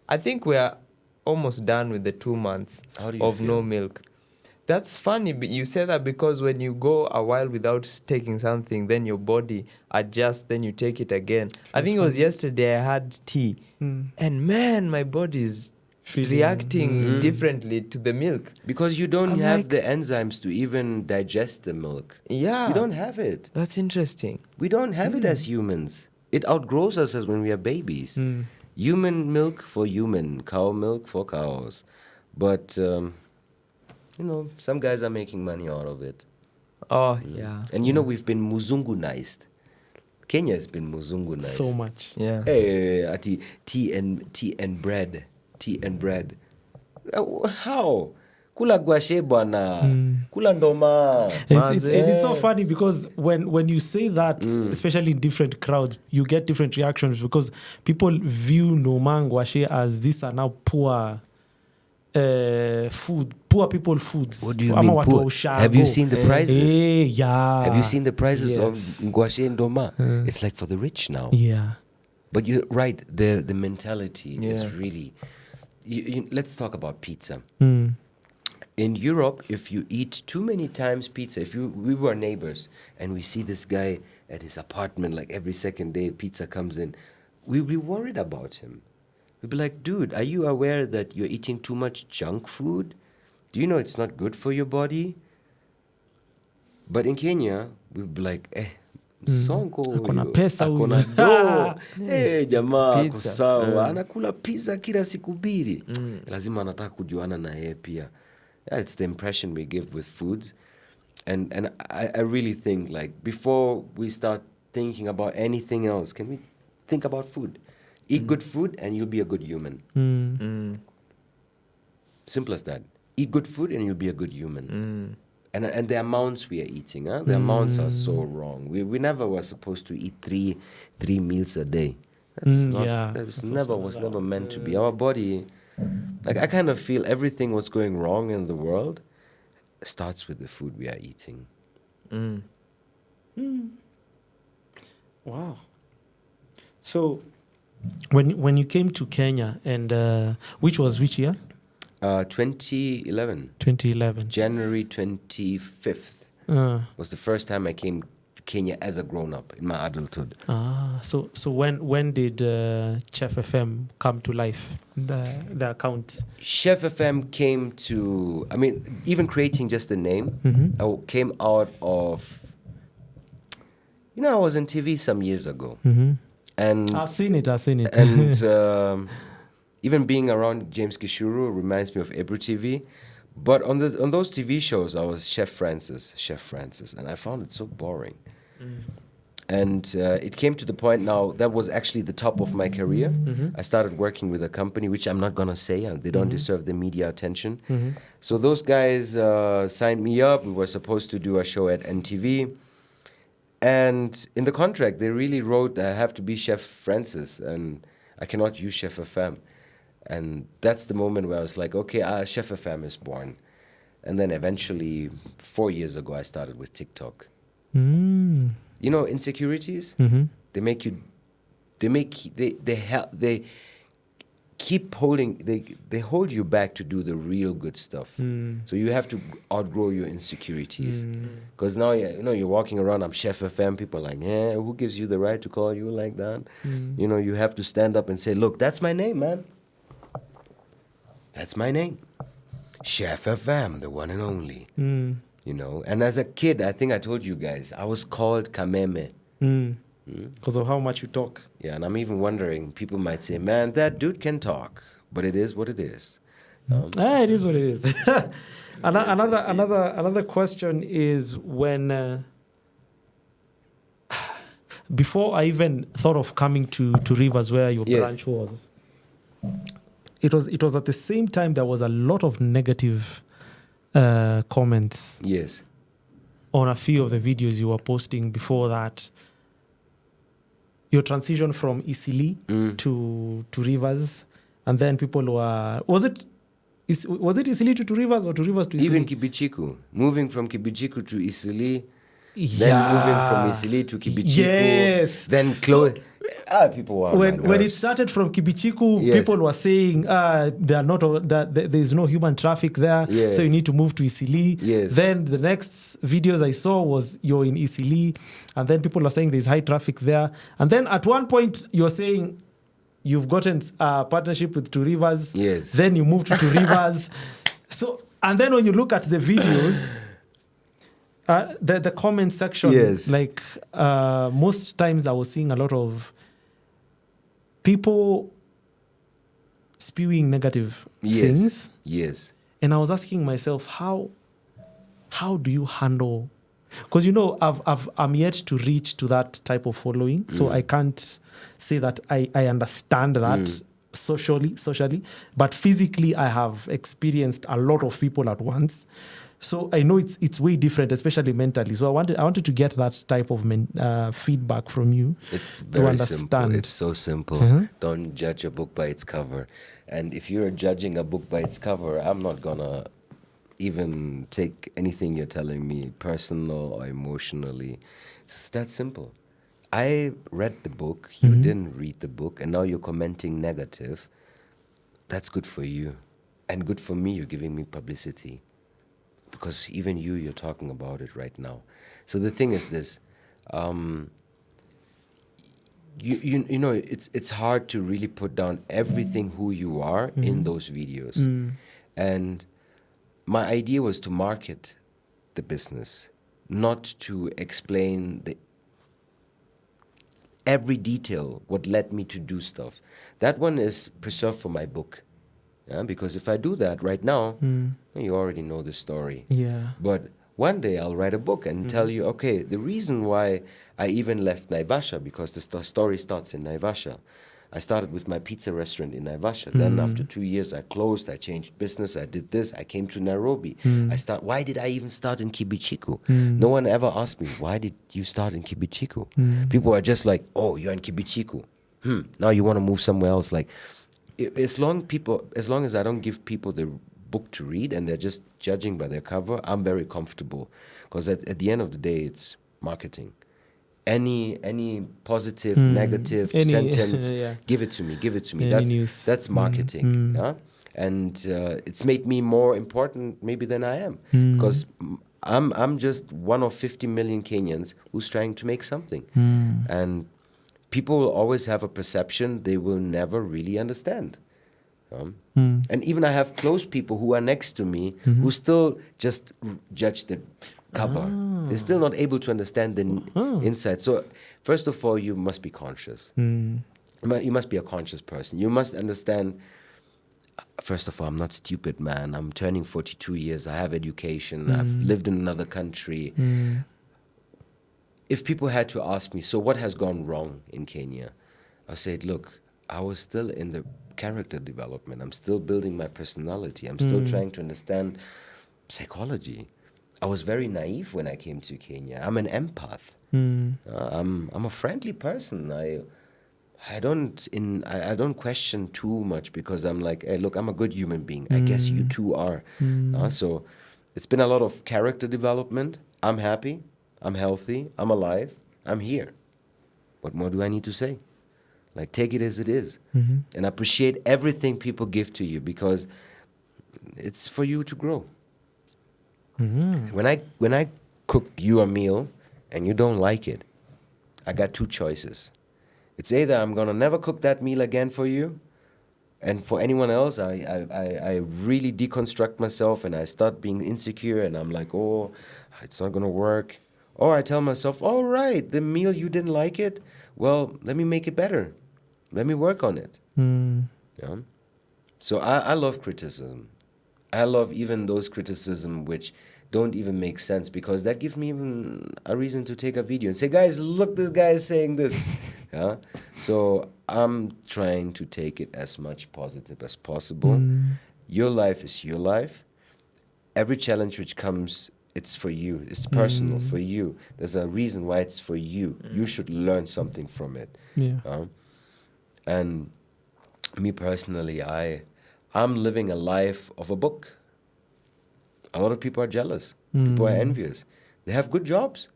I think we are almost done with the 2 months How do you of feel? no milk. That's funny. But you say that because when you go a while without taking something, then your body adjusts. Then you take it again. I think it was yesterday I had tea, and man, my body is reacting differently to the milk. Because you don't I'm have like- the enzymes to even digest the milk. Yeah, You don't have it. That's interesting. We don't have it as humans. It outgrows us as when we are babies. Human milk for human, cow milk for cows. But, some guys are making money out of it. Oh yeah, And we've been muzungunized. Kenya has been muzungunized. So much. yeah. Hey, ati tea and bread. Tea and bread. How? Kula gwashe bwana. Kula ndoma. It's so funny because when you say that, especially in different crowds, you get different reactions because people view Noma Ngwashe as these are now poor poor people foods. What do you Ama mean watu poor? wa ushago. Have you seen the prices? Yeah. Have you seen the prices of Yes. ngwashe and ndoma? It's like for the rich now. Yeah. But you're right. The mentality is Yeah. really. Let's talk about pizza. Mm. In Europe, if you eat too many times pizza, we were neighbors and we see this guy at his apartment, like every second day, pizza comes in. We'd be worried about him. We'd be like, dude, are you aware that you're eating too much junk food? Do you know it's not good for your body? But in Kenya, we'd be like, Sonko Akona huyu, pesa huyu. akona do. Jamaa ako Pizza. sawa, anakula pizza kila siku mbili. Lazima anataka kujuana na yeye pia. Yeah, it's the impression we give with foods. And I really think, like, before we start thinking about anything else, can we think about food? Eat good food and you'll be a good human. Simple as that. Eat good food and you'll be a good human. And the amounts we are eating, the amounts are so wrong. We never were supposed to eat three meals a day. That's not. Yeah, That's that's never also was that. never meant to be. Our body, like, I kind of feel everything what's going wrong in the world starts with the food we are eating. Wow. So, when you came to Kenya, and which year? 2011, 2011. January 25th was the first time I came to Kenya as a grown-up in my adulthood. So when did Chef FM come to life? The account. Chef FM came to, I mean, even creating just the name, came out of, I was on TV some years ago. And I've seen it. and even being around James Gishuru reminds me of Ebru TV. But on those TV shows, I was Chef Francis, and I found it so boring. And it came to the point now, that was actually the top of my career. I started working with a company, which I'm not going to say, they don't deserve the media attention. So those guys signed me up. We were supposed to do a show at NTV. And in the contract, they really wrote, I have to be Chef Francis, and I cannot use Chef FM. And that's the moment where I was like, okay, Chef FM is born. And then eventually, 4 years ago, I started with TikTok. You know, insecurities, they make you, they keep holding, they hold you back to do the real good stuff. So you have to outgrow your insecurities. Because now, you're walking around, I'm Chef FM, people are like, who gives you the right to call you like that? You have to stand up and say, look, that's my name, man. That's my name. Chef FM, the one and only. And as a kid, I think I told you guys, I was called Kameme. Because of how much you talk. Yeah, and I'm even wondering, people might say, man, that dude can talk, but it is what it is. It is what it is. Another question is when, before I even thought of coming to Rivers where your branch was, it was at the same time there was a lot of negative comments on a few of the videos you were posting before that. Your transition from Isili to Rivers, and then people were, was it Isili to Rivers or to Rivers to Isili? Even Kibichiku, moving from Kibichiku to Isili, then moving from Isili to Kibichiku, then close. People were when it started from Kibichiku, people were saying there are not there is no human traffic there, so you need to move to Isili. Then the next videos I saw was you're in Isili, and then people are saying there's high traffic there. And then at one point you're saying you've gotten a partnership with Two Rivers. Then you moved to Two Rivers. So, and then when you look at the videos, the comment section, like most times I was seeing a lot of people spewing negative things. And I was asking myself, how do you handle? Because I'm yet to reach to that type of following, so I can't say that I understand that socially, but physically I have experienced a lot of people at once. So I know it's way different, especially mentally. So I wanted to get that type of feedback from you. It's very simple. It's so simple. Don't judge a book by its cover. And if you're judging a book by its cover, I'm not gonna even take anything you're telling me personal or emotionally. It's that simple. I read the book, you didn't read the book, and now you're commenting negative. That's good for you. And good for me, you're giving me publicity. Because even you're talking about it right now. So the thing is this, you know, it's hard to really put down everything who you are in those videos. And my idea was to market the business, not to explain every detail, what led me to do stuff. That one is preserved for my book. Yeah? Because if I do that right now, you already know the story. Yeah. But one day I'll write a book and tell you, okay, the reason why I even left Naivasha, because the story starts in Naivasha. I started with my pizza restaurant in Naivasha. Then after 2 years, I closed, I changed business, I did this, I came to Nairobi. Why did I even start in Kibichiku? No one ever asked me, why did you start in Kibichiku? People are just like, oh, you're in Kibichiku. Now you want to move somewhere else. Like, as long as I don't give people the book to read and they're just judging by their cover, I'm very comfortable. Because at the end of the day, it's marketing. Any positive, negative sentence, Yeah. give it to me. Any news. That's marketing. Yeah? And it's made me more important maybe than I am. Because I'm just one of 50 million Kenyans who's trying to make something. And people will always have a perception they will never really understand. And even I have close people who are next to me who still just judge the cover. They're still not able to understand the inside. So first of all, you must be conscious. You must be a conscious person. You must understand, first of all, I'm not stupid, man. I'm turning 42 years. I have education. I've lived in another country. If people had to ask me, so what has gone wrong in Kenya? I said, look, I was still in the character development. I'm still building my personality. I'm still trying to understand psychology. I was very naive when I came to Kenya. I'm an empath. I'm a friendly person. I don't question too much because I'm like, hey, look, I'm a good human being. I guess you too are. So it's been a lot of character development. I'm happy. I'm healthy. I'm alive. I'm here. What more do I need to say? Like, take it as it is. And appreciate everything people give to you because it's for you to grow. When I cook you a meal and you don't like it, I got two choices. It's either I'm gonna never cook that meal again for you, and for anyone else, I really deconstruct myself and I start being insecure and I'm like, oh, it's not gonna work. Or I tell myself, all right, the meal you didn't like it, well, let me make it better. Let me work on it. Yeah? So I love criticism. I love even those criticism which don't even make sense because that gives me even a reason to take a video and say, guys, look, this guy is saying this. Yeah? So I'm trying to take it as much positive as possible. Your life is your life. Every challenge which comes, it's for you. It's personal for you. There's a reason why it's for you. You should learn something from it. Yeah. And me personally, I'm living a life of a book. A lot of people are jealous. People are envious. They have good jobs,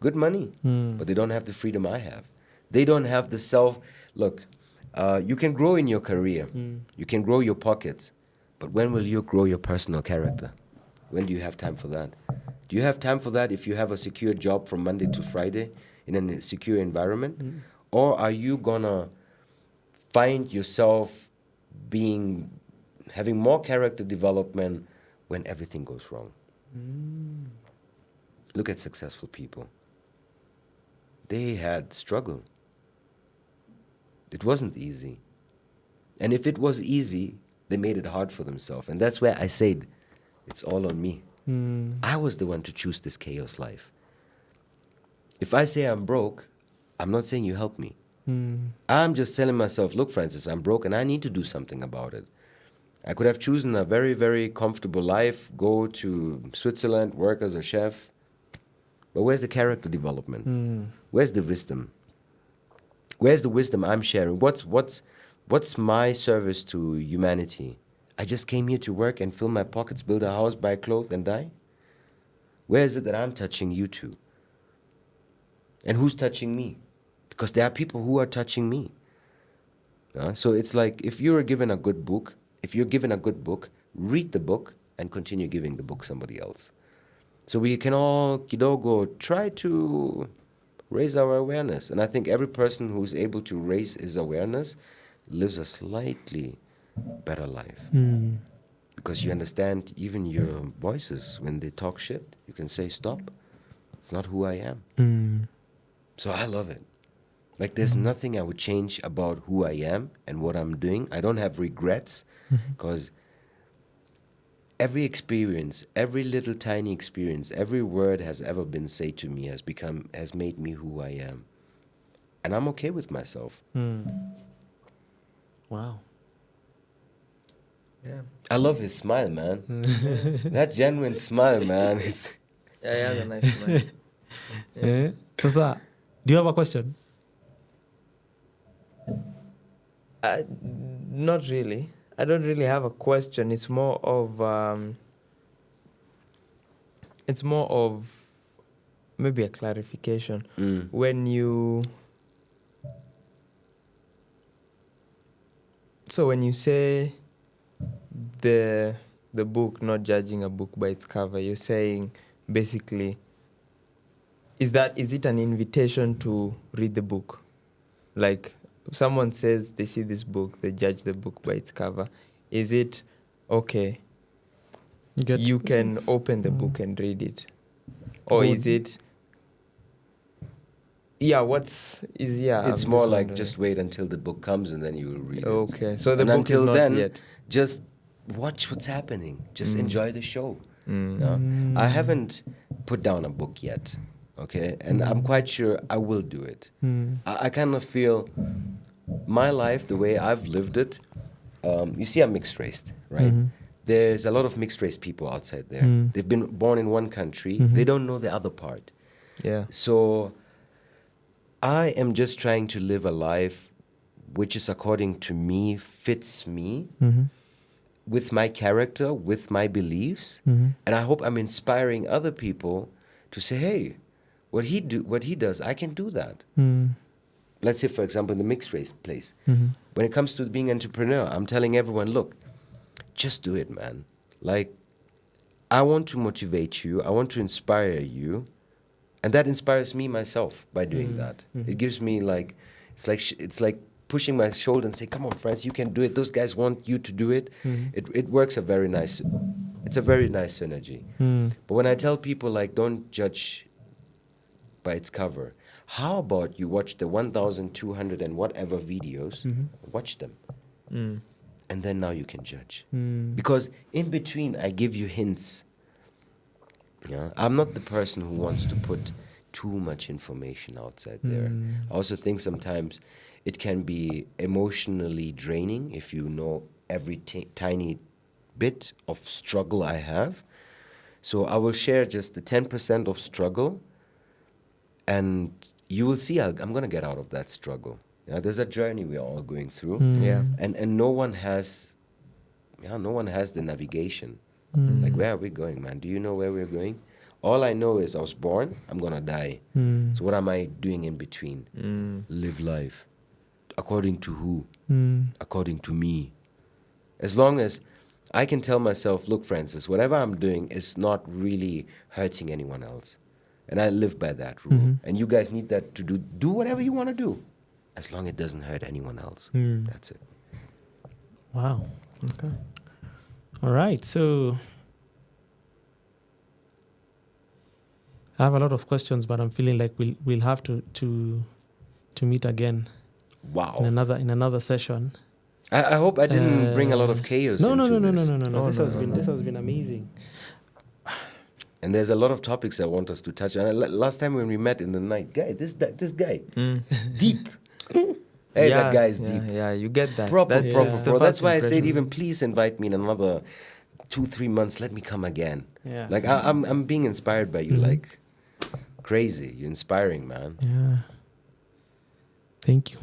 good money, but they don't have the freedom I have. They don't have the self. Look, you can grow in your career. You can grow your pockets. But when will you grow your personal character? When do you have time for that? Do you have time for that if you have a secure job from Monday to Friday in a secure environment? Or are you going to find yourself having more character development when everything goes wrong? Look at successful people. They had struggle. It wasn't easy. And if it was easy, they made it hard for themselves. And that's where I said, it's all on me. I was the one to choose this chaos life. If I say I'm broke, I'm not saying you help me. I'm just telling myself, look, Francis, I'm broke and I need to do something about it. I could have chosen a very, very comfortable life, go to Switzerland, work as a chef. But where's the character development? Where's the wisdom? Where's the wisdom I'm sharing? What's my service to humanity? I just came here to work and fill my pockets, build a house, buy clothes, and die? Where is it that I'm touching you to? And who's touching me? Because there are people who are touching me. So it's like if you're given a good book, read the book and continue giving the book somebody else. So we can all, Kidogo, try to raise our awareness. And I think every person who's able to raise his awareness lives a slightly better life. Because you understand even your voices when they talk shit, you can say, stop, it's not who I am. So I love it. Like there's nothing I would change about who I am and what I'm doing. I don't have regrets because every experience, every little tiny experience, every word has ever been said to me has made me who I am. And I'm okay with myself. Wow. Yeah. I love his smile, man. That genuine smile, man. It's Yeah, he has a nice smile. Sasa, do you have a question? Not really. I don't really have a question. It's more of maybe a clarification. When you say the book, not judging a book by its cover, you're saying basically, is it an invitation to read the book? Like someone says they see this book, they judge the book by its cover. Is it okay? You can open the book and read it, or is it? Yeah, It's more like just wait until the book comes and then you will read it. Okay, so the And book until is not then, yet. just watch what's happening. Just enjoy the show. No? I haven't put down a book yet, okay? And I'm quite sure I will do it. I kind of feel my life, the way I've lived it, you see I'm mixed race, right? There's a lot of mixed race people outside there. They've been born in one country. They don't know the other part. Yeah. So I am just trying to live a life which is according to me, fits me, with my character, with my beliefs. And I hope I'm inspiring other people to say, hey, what he does, I can do that. Let's say, for example, in the mixed race place. When it comes to being an entrepreneur, I'm telling everyone, look, just do it, man. Like, I want to motivate you. I want to inspire you. And that inspires me myself by doing that. It gives me like, it's like pushing my shoulder and say, come on, friends, you can do it. Those guys want you to do it. It works it's a very nice synergy. But when I tell people, like, don't judge by its cover, how about you watch the 1,200 and whatever videos, watch them. And then now you can judge. Because in between, I give you hints. Yeah, I'm not the person who wants to put too much information outside there. I also think sometimes it can be emotionally draining if you know every tiny bit of struggle I have. So I will share just the 10% of struggle, and you will see I'm going to get out of that struggle. Yeah, there's a journey we're all going through. Yeah. And no one has the navigation. Like, where are we going, man? Do you know where we're going? All I know is I was born, I'm going to die. So what am I doing in between? Live life. According to who? According to me. As long as I can tell myself, look, Francis, whatever I'm doing is not really hurting anyone else. And I live by that rule. And you guys need that to do whatever you want to do. As long as it doesn't hurt anyone else. That's it. Wow. Okay. All right. So I have a lot of questions, but I'm feeling like we'll have to meet again Wow. in another session. I hope I didn't bring a lot of chaos No. into this. No. This has been amazing. And there's a lot of topics I want us to touch on. Last time when we met in the night, this guy, deep. Hey, Yeah, that guy is yeah, deep. Yeah, you get that. Proper, That's the bro. That's first why I said, impression. even please invite me in another 2-3 months. Let me come again. Yeah. Like I'm being inspired by you, like crazy. You're inspiring, man. Yeah. Thank you.